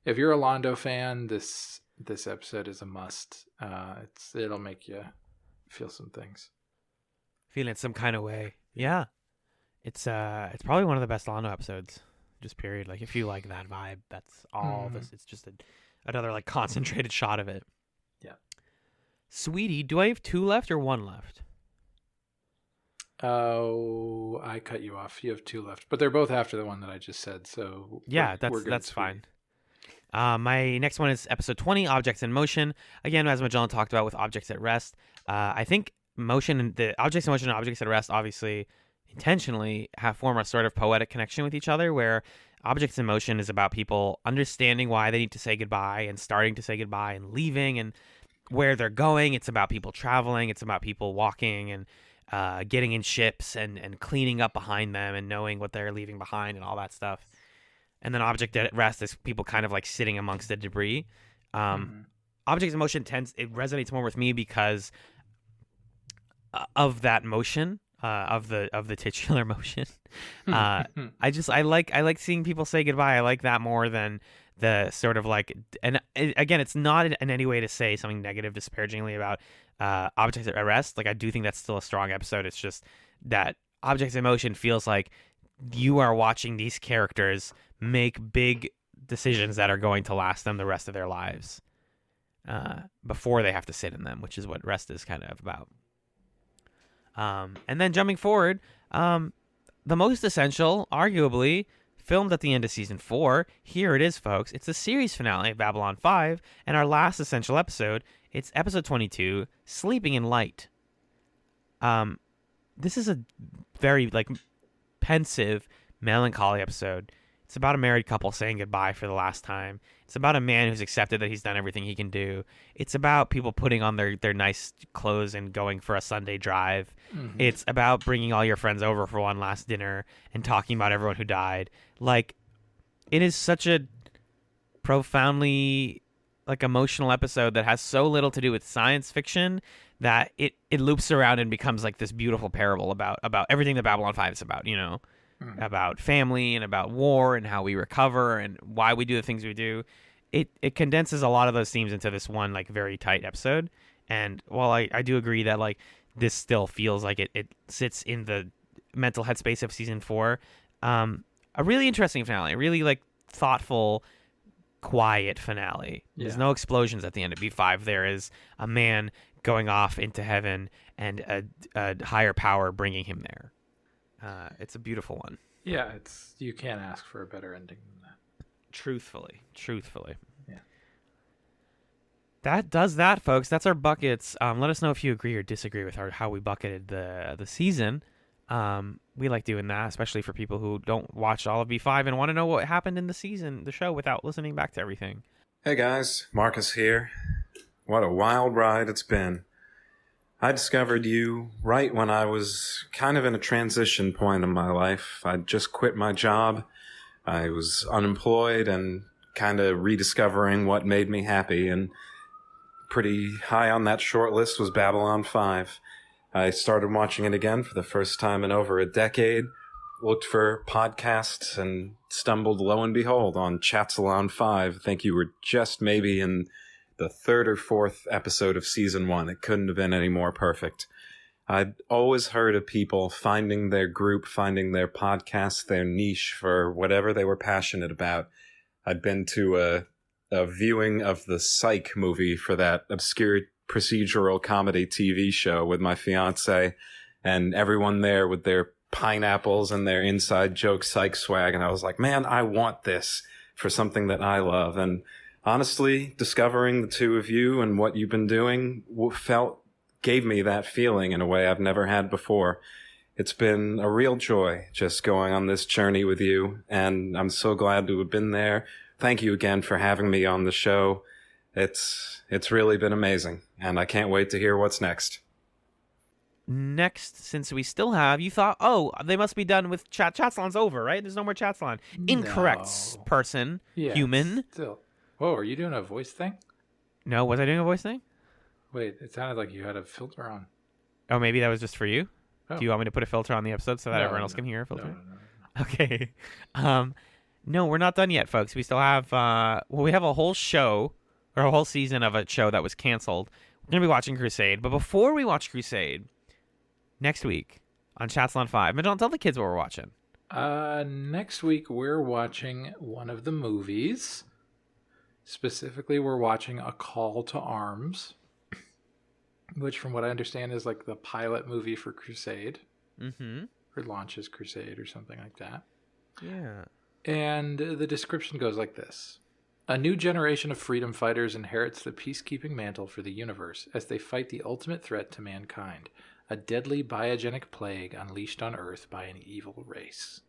If you're a Londo fan, this episode is a must. It'll make you feel some things. Feel it some kind of way. Yeah. It's probably one of the best Londo episodes. Just period. Like if you like that vibe, that's all this. It's just another like concentrated shot of it. Yeah. Sweetie, do I have 2 left or 1 left? Oh, I cut you off. You have 2 left, but they're both after the one that I just said. So yeah, that's fine. My next one is episode 20, Objects in Motion. Again, as Magellan talked about with Objects at Rest, I think motion and the Objects in Motion and Objects at Rest obviously intentionally form a sort of poetic connection with each other, where Objects in Motion is about people understanding why they need to say goodbye and starting to say goodbye and leaving and where they're going. It's about people traveling. It's about people walking and getting in ships and cleaning up behind them and knowing what they're leaving behind and all that stuff. And then Object at Rest is people kind of like sitting amongst the debris. Objects in Motion it resonates more with me because of that motion, of the titular motion. I like seeing people say goodbye. I like that more than the sort of like, and again, it's not in any way to say something negative disparagingly about Objects at Rest. Like I do think that's still a strong episode. It's just that Objects in Motion feels like you are watching these characters make big decisions that are going to last them the rest of their lives before they have to sit in them, which is what Rest is kind of about. And then jumping forward, the most essential, arguably, filmed at the end of season 4. Here it is, folks. It's the series finale of Babylon 5, and our last essential episode. It's episode 22, Sleeping in Light. This is a very like pensive, melancholy episode. It's about a married couple saying goodbye for the last time. It's about a man who's accepted that he's done everything he can do. It's about people putting on their nice clothes and going for a Sunday drive. Mm-hmm. It's about bringing all your friends over for one last dinner and talking about everyone who died. Like, it is such a profoundly like emotional episode that has so little to do with science fiction that it loops around and becomes like this beautiful parable about everything that Babylon 5 is about, you know, about family and about war and how we recover and why we do the things we do. It condenses a lot of those themes into this one like very tight episode. And while I do agree that like this still feels like it sits in the mental headspace of season 4, a really interesting finale, a really like thoughtful, quiet finale. There's no explosions at the end of B5. There is a man going off into heaven and a higher power bringing him there. It's a beautiful one. Yeah, you can't ask for a better ending than that. Truthfully. Yeah. That does that, folks. That's our buckets. Let us know if you agree or disagree with how we bucketed the season. We like doing that, especially for people who don't watch all of B5 and want to know what happened in the show, without listening back to everything. Hey guys, Marcus here. What a wild ride it's been. I discovered you right when I was kind of in a transition point in my life. I'd just quit my job. I was unemployed and kind of rediscovering what made me happy, and pretty high on that short list was Babylon 5. I started watching it again for the first time in over a decade, looked for podcasts, and stumbled, lo and behold, on Chatzylon 5. I think you were just maybe in the 3rd or 4th episode of season 1. It couldn't have been any more perfect. I'd always heard of people finding their group, finding their podcast, their niche for whatever they were passionate about. I'd been to a viewing of the Psych movie for that obscure procedural comedy TV show with my fiance, and everyone there with their pineapples and their inside joke Psych swag. And I was like, man, I want this for something that I love. And honestly, discovering the two of you and what you've been doing gave me that feeling in a way I've never had before. It's been a real joy just going on this journey with you, and I'm so glad to have been there. Thank you again for having me on the show. It's really been amazing, and I can't wait to hear what's next. Next, since we still have, you thought, oh, they must be done with Chatzylon's over, right? There's no more Chatzylon. Incorrect, person, human. Still. Whoa, are you doing a voice thing? No, was I doing a voice thing? Wait, it sounded like you had a filter on. Oh, maybe that was just for you? Oh. Do you want me to put a filter on the episode so that everyone else can hear a filter? No. Okay. No, we're not done yet, folks. We still have, we have a whole show, or a whole season of a show that was canceled. We're going to be watching Crusade. But before we watch Crusade, next week on Chatzylon 5, don't tell the kids what we're watching. Next week, we're watching one of the movies. Specifically, we're watching A Call to Arms, which, from what I understand, is like the pilot movie for Crusade. Mm-hmm. Or launches Crusade or something like that. Yeah. And the description goes like this. A new generation of freedom fighters inherits the peacekeeping mantle for the universe as they fight the ultimate threat to mankind, a deadly biogenic plague unleashed on Earth by an evil race.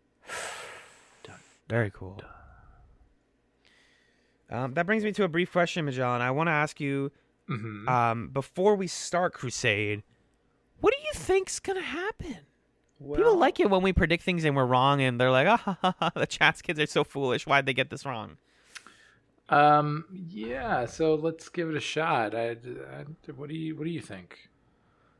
Dun, very cool. That brings me to a brief question, Magellan. I want to ask you, before we start Crusade, what do you think's going to happen? Well, people like it when we predict things and we're wrong, and they're like, the Chats kids are so foolish. Why'd they get this wrong? Yeah, so let's give it a shot. What do you think?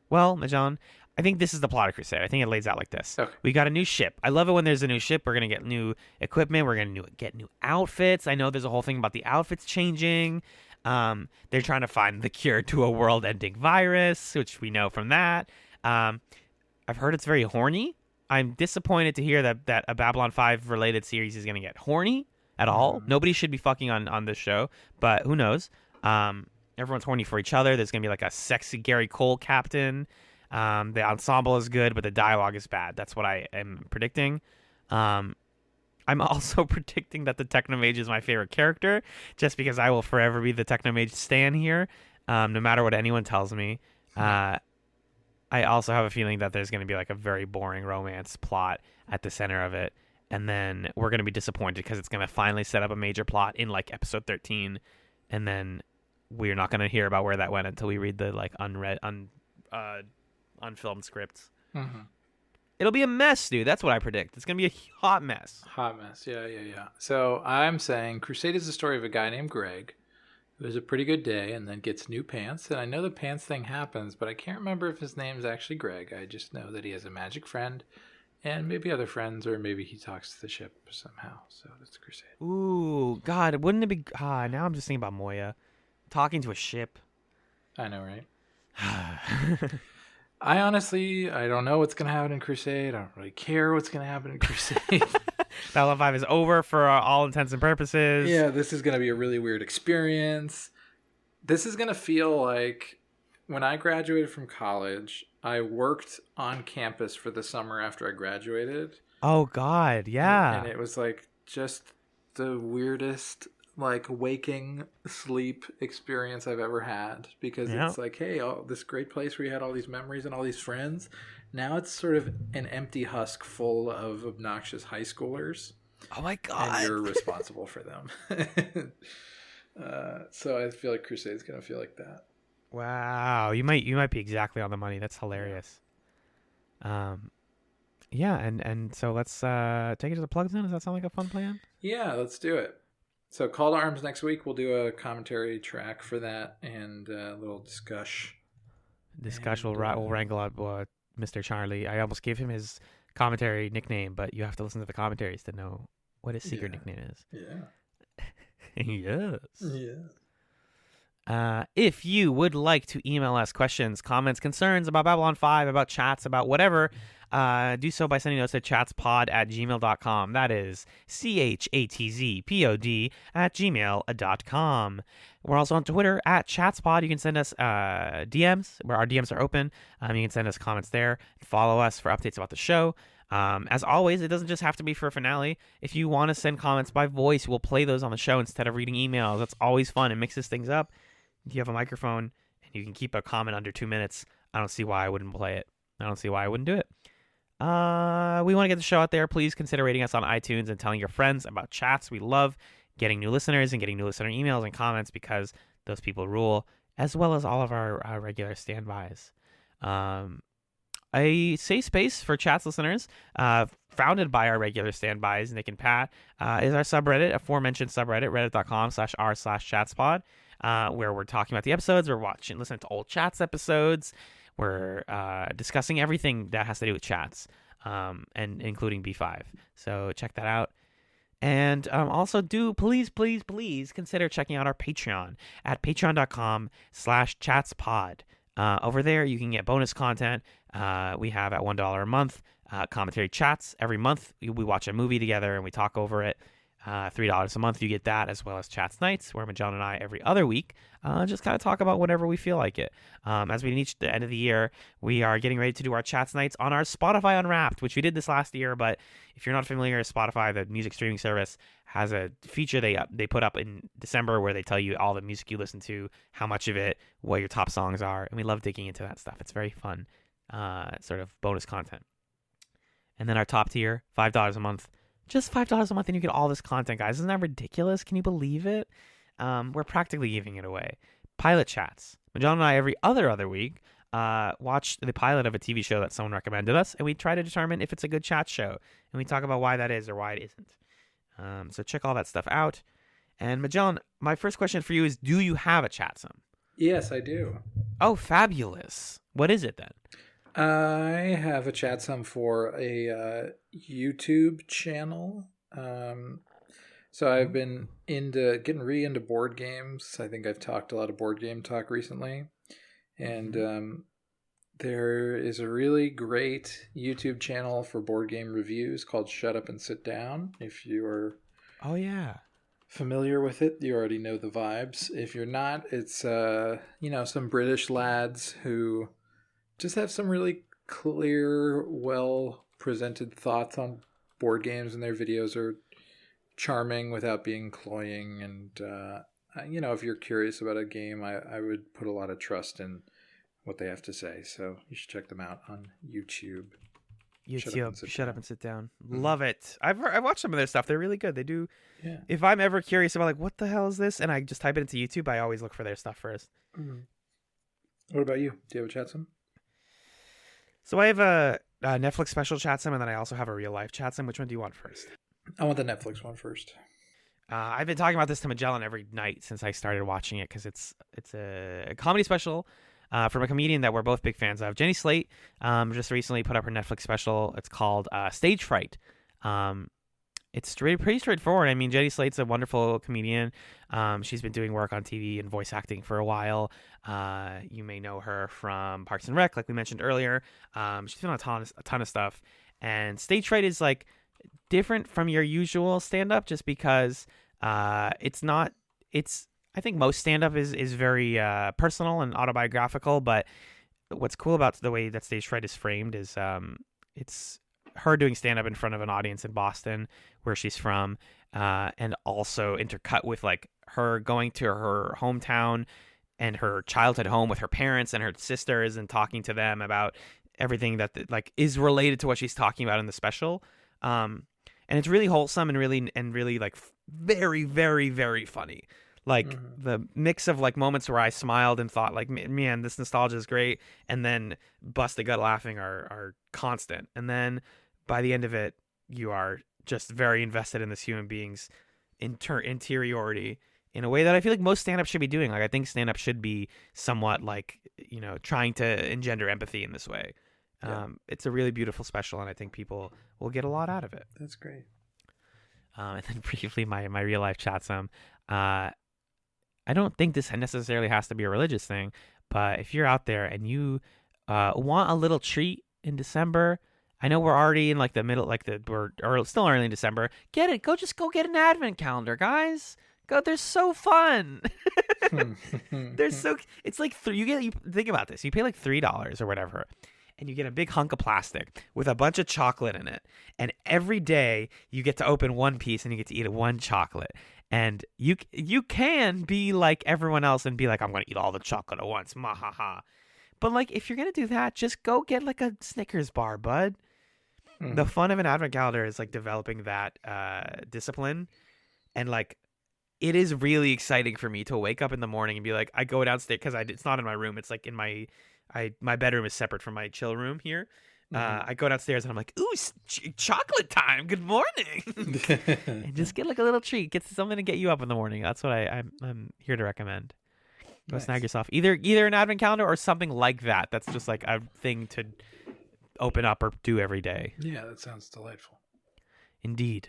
Well, Magellan, I think this is the plot of Crusade. I think it lays out like this. Okay. We got a new ship. I love it when there's a new ship. We're going to get new equipment. We're going to get new outfits. I know there's a whole thing about the outfits changing. They're trying to find the cure to a world-ending virus, which we know from that. I've heard it's very horny. I'm disappointed to hear that a Babylon 5 related series is going to get horny at all. Nobody should be fucking on this show, but who knows? Everyone's horny for each other. There's going to be like a sexy Gary Cole captain. The ensemble is good, but the dialogue is bad. That's what I am predicting. I'm also predicting that the Technomage is my favorite character, just because I will forever be the Technomage stan here, no matter what anyone tells me. I also have a feeling that there's going to be like a very boring romance plot at the center of it, and then we're going to be disappointed because it's going to finally set up a major plot in like episode 13, and then we're not going to hear about where that went until we read the like unfilmed scripts. Mm-hmm. It'll be a mess, dude. That's what I predict. It's gonna be a hot mess. Hot mess. Yeah. So I'm saying Crusade is the story of a guy named Greg who has a pretty good day and then gets new pants. And I know the pants thing happens, but I can't remember if his name's actually Greg. I just know that he has a magic friend and maybe other friends, or maybe he talks to the ship somehow. So that's Crusade. Ooh, God, wouldn't it be? Now I'm just thinking about Moya talking to a ship. I know, right? I don't know what's going to happen in Crusade. I don't really care what's going to happen in Crusade. Babylon 5 is over for all intents and purposes. Yeah, this is going to be a really weird experience. This is going to feel like when I graduated from college, I worked on campus for the summer after I graduated. Oh, God, yeah. And it was like just the weirdest like waking sleep experience I've ever had, because it's like, hey, this great place where you had all these memories and all these friends, now it's sort of an empty husk full of obnoxious high schoolers. Oh my God. And you're responsible for them. So I feel like Crusade's gonna feel like that. Wow, you might be exactly on the money. That's hilarious. Yeah, and so let's take it to the plugs then. Does that sound like a fun plan? Yeah, let's do it. So Call to Arms next week. We'll do a commentary track for that and a little discuss. We'll wrangle up Mr. Charlie. I almost gave him his commentary nickname, but you have to listen to the commentaries to know what his secret nickname is. Yeah. Yes. If you would like to email us questions, comments, concerns about Babylon 5, about chats, about whatever, do so by sending us at chatspod@gmail.com. That is chatzpod@gmail.com. We're also on Twitter at chatspod. You can send us DMs, where our DMs are open. You can send us comments there. Follow us for updates about the show. As always, it doesn't just have to be for a finale. If you want to send comments by voice, we'll play those on the show instead of reading emails. That's always fun. It mixes things up. If you have a microphone and you can keep a comment under 2 minutes, I don't see why I wouldn't play it. I don't see why I wouldn't do it. We want to get the show out there. Please consider rating us on iTunes and telling your friends about chats. We love getting new listeners and getting new listener emails and comments because those people rule, as well as all of our regular standbys. A safe space for chats listeners, founded by our regular standbys, Nick and Pat, is our subreddit, aforementioned subreddit, reddit.com/r/chatspod, where we're talking about the episodes, we're listening to old chats episodes, we're discussing everything that has to do with chats, and including B5. So check that out. And also please consider checking out our Patreon at patreon.com/chatspod. Over there, you can get bonus content. We have at $1 a month commentary chats. Every month, we watch a movie together and we talk over it. $3 a month, you get that, as well as Chats Nights, where Magellan and I, every other week, just kind of talk about whatever we feel like it. As we reach the end of the year, we are getting ready to do our Chats Nights on our Spotify Unwrapped, which we did this last year, but if you're not familiar, Spotify, the music streaming service, has a feature they put up in December where they tell you all the music you listen to, how much of it, what your top songs are, and we love digging into that stuff. It's very fun, sort of bonus content. And then our top tier, $5 a month. Just $5 a month and you get all this content, guys. Isn't that ridiculous? Can you believe it? We're practically giving it away. Pilot chats. Magellan and I, every other week, watch the pilot of a TV show that someone recommended us, and we try to determine if it's a good chat show. And we talk about why that is or why it isn't. So check all that stuff out. And Magellan, my first question for you is, do you have a chat sim? Yes, I do. Oh, fabulous. What is it then? I have a chat sum for a YouTube channel. So I've been getting into board games. I think I've talked a lot of board game talk recently. And there is a really great YouTube channel for board game reviews called Shut Up and Sit Down. If you are familiar with it, you already know the vibes. If you're not, it's some British lads who just have some really clear, well-presented thoughts on board games, and their videos are charming without being cloying. And, if you're curious about a game, I would put a lot of trust in what they have to say. So you should check them out on YouTube. Shut Up and Sit Down. Love it. I've watched some of their stuff. They're really good. They do. Yeah. If I'm ever curious about like what the hell is this, and I just type it into YouTube, I always look for their stuff first. What about you? Do you have a chat sim? So I have Netflix special Chatsum, and then I also have a real life Chatsum. Which one do you want first? I want the Netflix one first. I've been talking about this to Magellan every night since I started watching it because it's a comedy special from a comedian that we're both big fans of. Jenny Slate just recently put up her Netflix special. It's called Stage Fright. It's pretty straightforward. I mean, Jenny Slate's a wonderful comedian. She's been doing work on TV and voice acting for a while. You may know her from Parks and Rec, like we mentioned earlier. She's been on a ton of stuff. And Stage Fright is like different from your usual stand-up just because I think most stand-up is very personal and autobiographical, but what's cool about the way that Stage Fright is framed is it's her doing stand-up in front of an audience in Boston where she's from, and also intercut with like her going to her hometown and her childhood home with her parents and her sisters and talking to them about everything that like is related to what she's talking about in the special. And it's really wholesome and really like very, very, very funny. Like the mix of like moments where I smiled and thought like, man, this nostalgia is great, and then bust a gut laughing are constant. And then by the end of it, you are just very invested in this human being's interiority in a way that I feel like most stand-up should be doing. Like I think stand-up should be somewhat like, you know, trying to engender empathy in this way. Yeah. It's a really beautiful special, and I think people will get a lot out of it. That's great. And then briefly, my real life Chatsum. I don't think this necessarily has to be a religious thing, but if you're out there and you want a little treat in December, I know we're already in like the middle, we're still early in December. Get it. Go get an advent calendar, guys. Go. They're so fun. It's like you think about this. You pay like $3 or whatever, and you get a big hunk of plastic with a bunch of chocolate in it. And every day you get to open one piece and you get to eat one chocolate. And you can be like everyone else and be like, I'm going to eat all the chocolate at once. Mahaha. But like, if you're going to do that, just go get like a Snickers bar, bud. The fun of an advent calendar is like developing that discipline. And like, it is really exciting for me to wake up in the morning and be like, I go downstairs because it's not in my room. It's like in my bedroom is separate from my chill room here. I go downstairs and I'm like, ooh, chocolate time. Good morning. And just get like a little treat. Get something to get you up in the morning. That's what I'm here to recommend. Go snag yourself either an advent calendar or something like that. That's just like a thing to open up or do every day. Yeah, that sounds delightful. Indeed.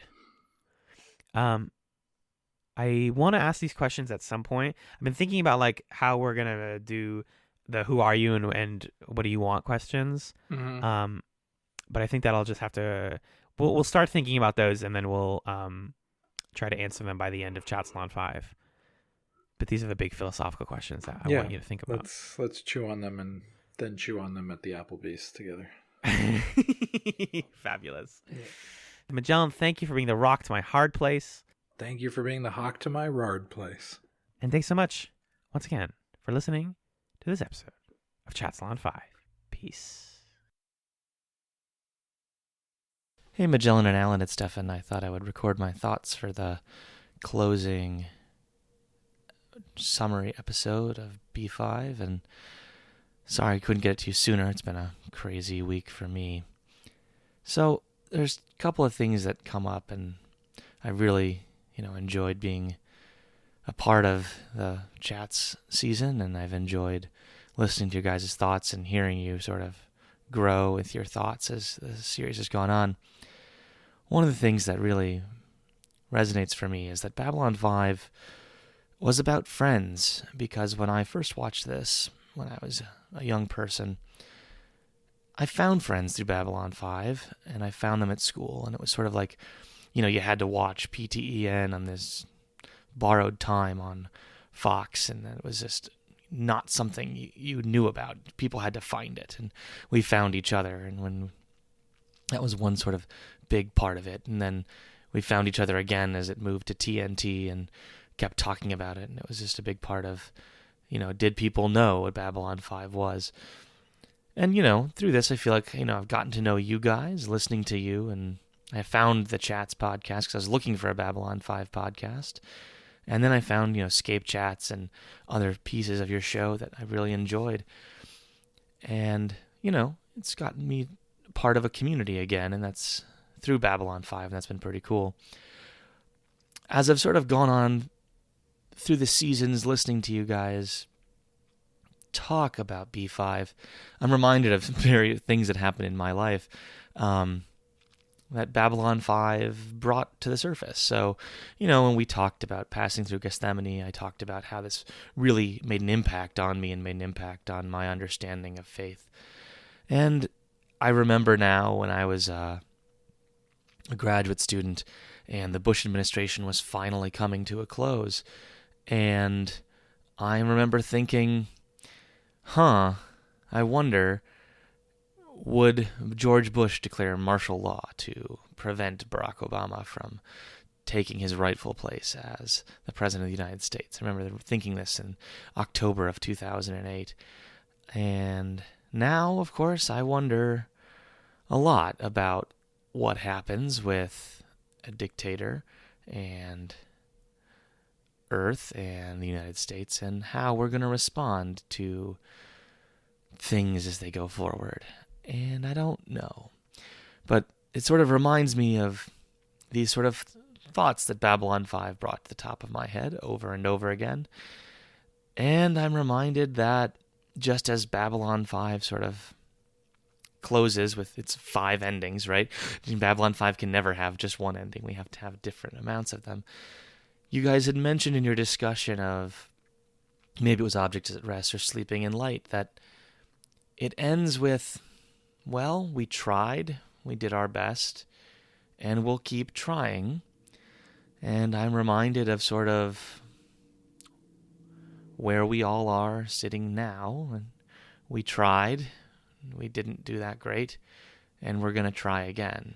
I want to ask these questions at some point. I've been thinking about like how we're gonna do the who are you and what do you want questions. But I think that I'll just have to we'll start thinking about those, and then we'll try to answer them by the end of Chatzylon 5. But these are the big philosophical questions that I want you to think about. Let's chew on them and then chew on them at the Applebee's together. Fabulous. Yeah. Magellan, thank you for being the rock to my hard place. Thank you for being the hawk to my rard place. And thanks so much once again for listening to this episode of Chatzylon 5. Peace. Hey, Magellan and Alan, it's Stefan. I thought I would record my thoughts for the closing summary episode of B5, and sorry I couldn't get it to you sooner. It's been a crazy week for me. So there's a couple of things that come up, and I really, enjoyed being a part of the chats season, and I've enjoyed listening to your guys' thoughts and hearing you sort of grow with your thoughts as the series has gone on. One of the things that really resonates for me is that Babylon 5 was about friends, because when I first watched this, when I was a young person, I found friends through Babylon 5, and I found them at school, and it was sort of like, you had to watch PTEN on this borrowed time on Fox, and it was just not something you knew about. People had to find it, and we found each other, and when that was one sort of big part of it. And then we found each other again as it moved to TNT and kept talking about it, and it was just a big part of, did people know what Babylon 5 was? And, through this, I feel like, I've gotten to know you guys, listening to you, and I found the Chats podcast because I was looking for a Babylon 5 podcast. And then I found, Scape Chats and other pieces of your show that I really enjoyed. And, it's gotten me part of a community again, and that's through Babylon 5, and that's been pretty cool. As I've sort of gone on through the seasons listening to you guys talk about B5, I'm reminded of various things that happened in my life that Babylon 5 brought to the surface. So, when we talked about passing through Gethsemane, I talked about how this really made an impact on me and made an impact on my understanding of faith. And I remember now when I was a graduate student and the Bush administration was finally coming to a close, and I remember thinking, I wonder, would George Bush declare martial law to prevent Barack Obama from taking his rightful place as the President of the United States? I remember thinking this in October of 2008. And now, of course, I wonder a lot about what happens with a dictator and Earth and the United States and how we're going to respond to things as they go forward. And I don't know. But it sort of reminds me of these sort of thoughts that Babylon 5 brought to the top of my head over and over again. And I'm reminded that just as Babylon 5 sort of closes with its 5 endings, right? Babylon 5 can never have just one ending. We have to have different amounts of them. You guys had mentioned in your discussion of maybe it was Objects at Rest or Sleeping in Light that it ends with, well, we tried, we did our best, and we'll keep trying. And I'm reminded of sort of where we all are sitting now. And we tried, we didn't do that great, and we're going to try again.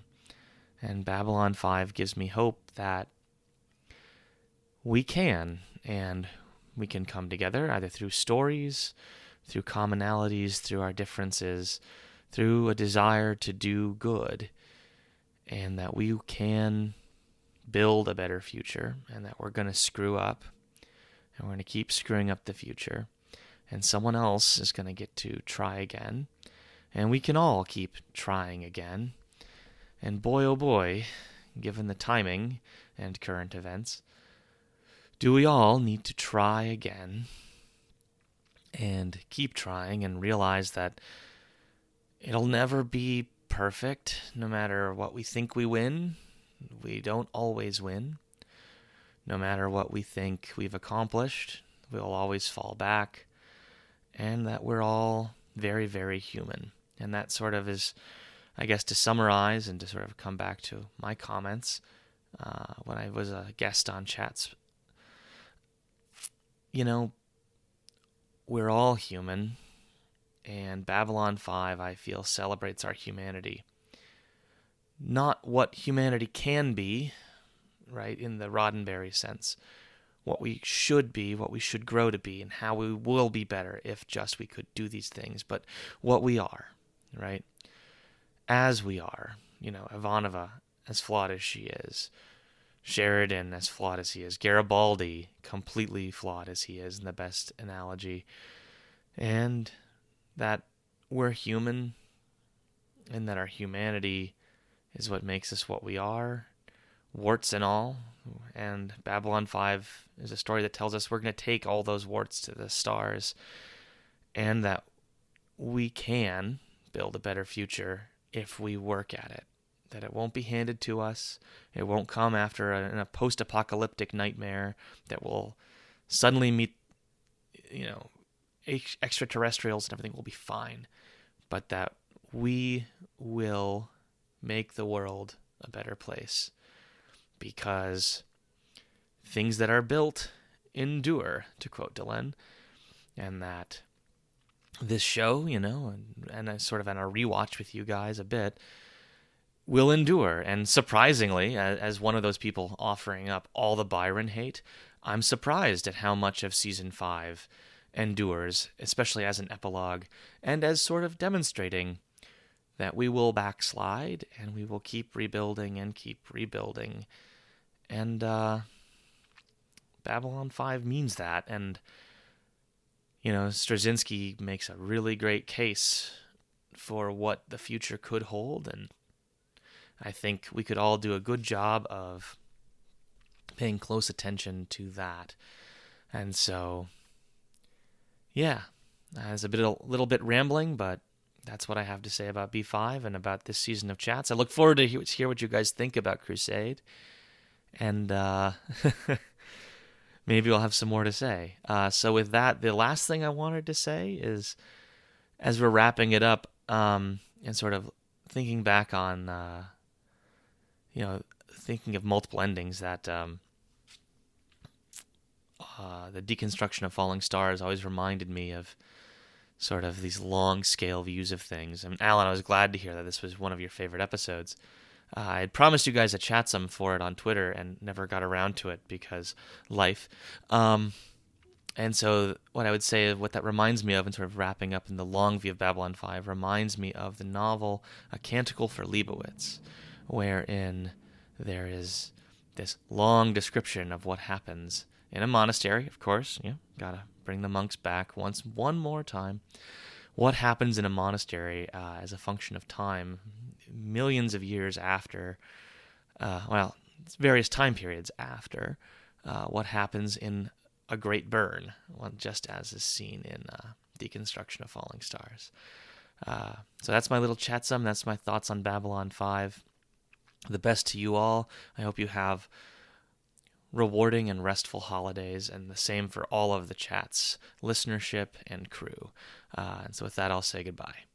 And Babylon 5 gives me hope that we can, and we can come together either through stories, through commonalities, through our differences, through a desire to do good, and that we can build a better future, and that we're going to screw up, and we're going to keep screwing up the future, and someone else is going to get to try again, and we can all keep trying again. And boy, oh boy, given the timing and current events, do we all need to try again and keep trying and realize that it'll never be perfect. No matter what we think we win, we don't always win. No matter what we think we've accomplished, we'll always fall back. And that we're all very, very human. And that sort of is, I guess, to summarize and to sort of come back to my comments when I was a guest on Chats. We're all human, and Babylon 5, I feel, celebrates our humanity. Not what humanity can be, right, in the Roddenberry sense. What we should be, what we should grow to be, and how we will be better if just we could do these things. But what we are, right, as we are. Ivanova, as flawed as she is. Sheridan, as flawed as he is. Garibaldi, completely flawed as he is, in the best analogy. And that we're human, and that our humanity is what makes us what we are, warts and all. And Babylon 5 is a story that tells us we're going to take all those warts to the stars, and that we can build a better future if we work at it. That it won't be handed to us. It won't come after a post-apocalyptic nightmare that will suddenly meet, extraterrestrials and everything will be fine. But that we will make the world a better place. Because things that are built endure, to quote Delenn. And that this show, and I sort of on a rewatch with you guys a bit, will endure. And surprisingly, as one of those people offering up all the Byron hate, I'm surprised at how much of Season 5 endures, especially as an epilogue, and as sort of demonstrating that we will backslide, and we will keep rebuilding and keep rebuilding. And Babylon 5 means that. And, Straczynski makes a really great case for what the future could hold, and I think we could all do a good job of paying close attention to that. And so, yeah, it's a little bit rambling, but that's what I have to say about B5 and about this season of Chats. I look forward to hear what you guys think about Crusade, and maybe we'll have some more to say. So with that, the last thing I wanted to say is, as we're wrapping it up, and sort of thinking back on, thinking of multiple endings, that the deconstruction of falling stars always reminded me of sort of these long scale views of things. And Alan, I was glad to hear that this was one of your favorite episodes. I had promised you guys a chatsum for it on Twitter and never got around to it because life. And so what I would say, what that reminds me of, and sort of wrapping up in the long view of Babylon 5, reminds me of the novel A Canticle for Leibowitz, wherein there is this long description of what happens in a monastery. Of course, gotta bring the monks back one more time. What happens in a monastery as a function of time, millions of years after, various time periods after, what happens in a great burn, just as is seen in Deconstruction of Falling Stars. So that's my little chatsum. That's my thoughts on Babylon 5. The best to you all. I hope you have rewarding and restful holidays, and the same for all of the chats, listenership, and crew. And so with that, I'll say goodbye.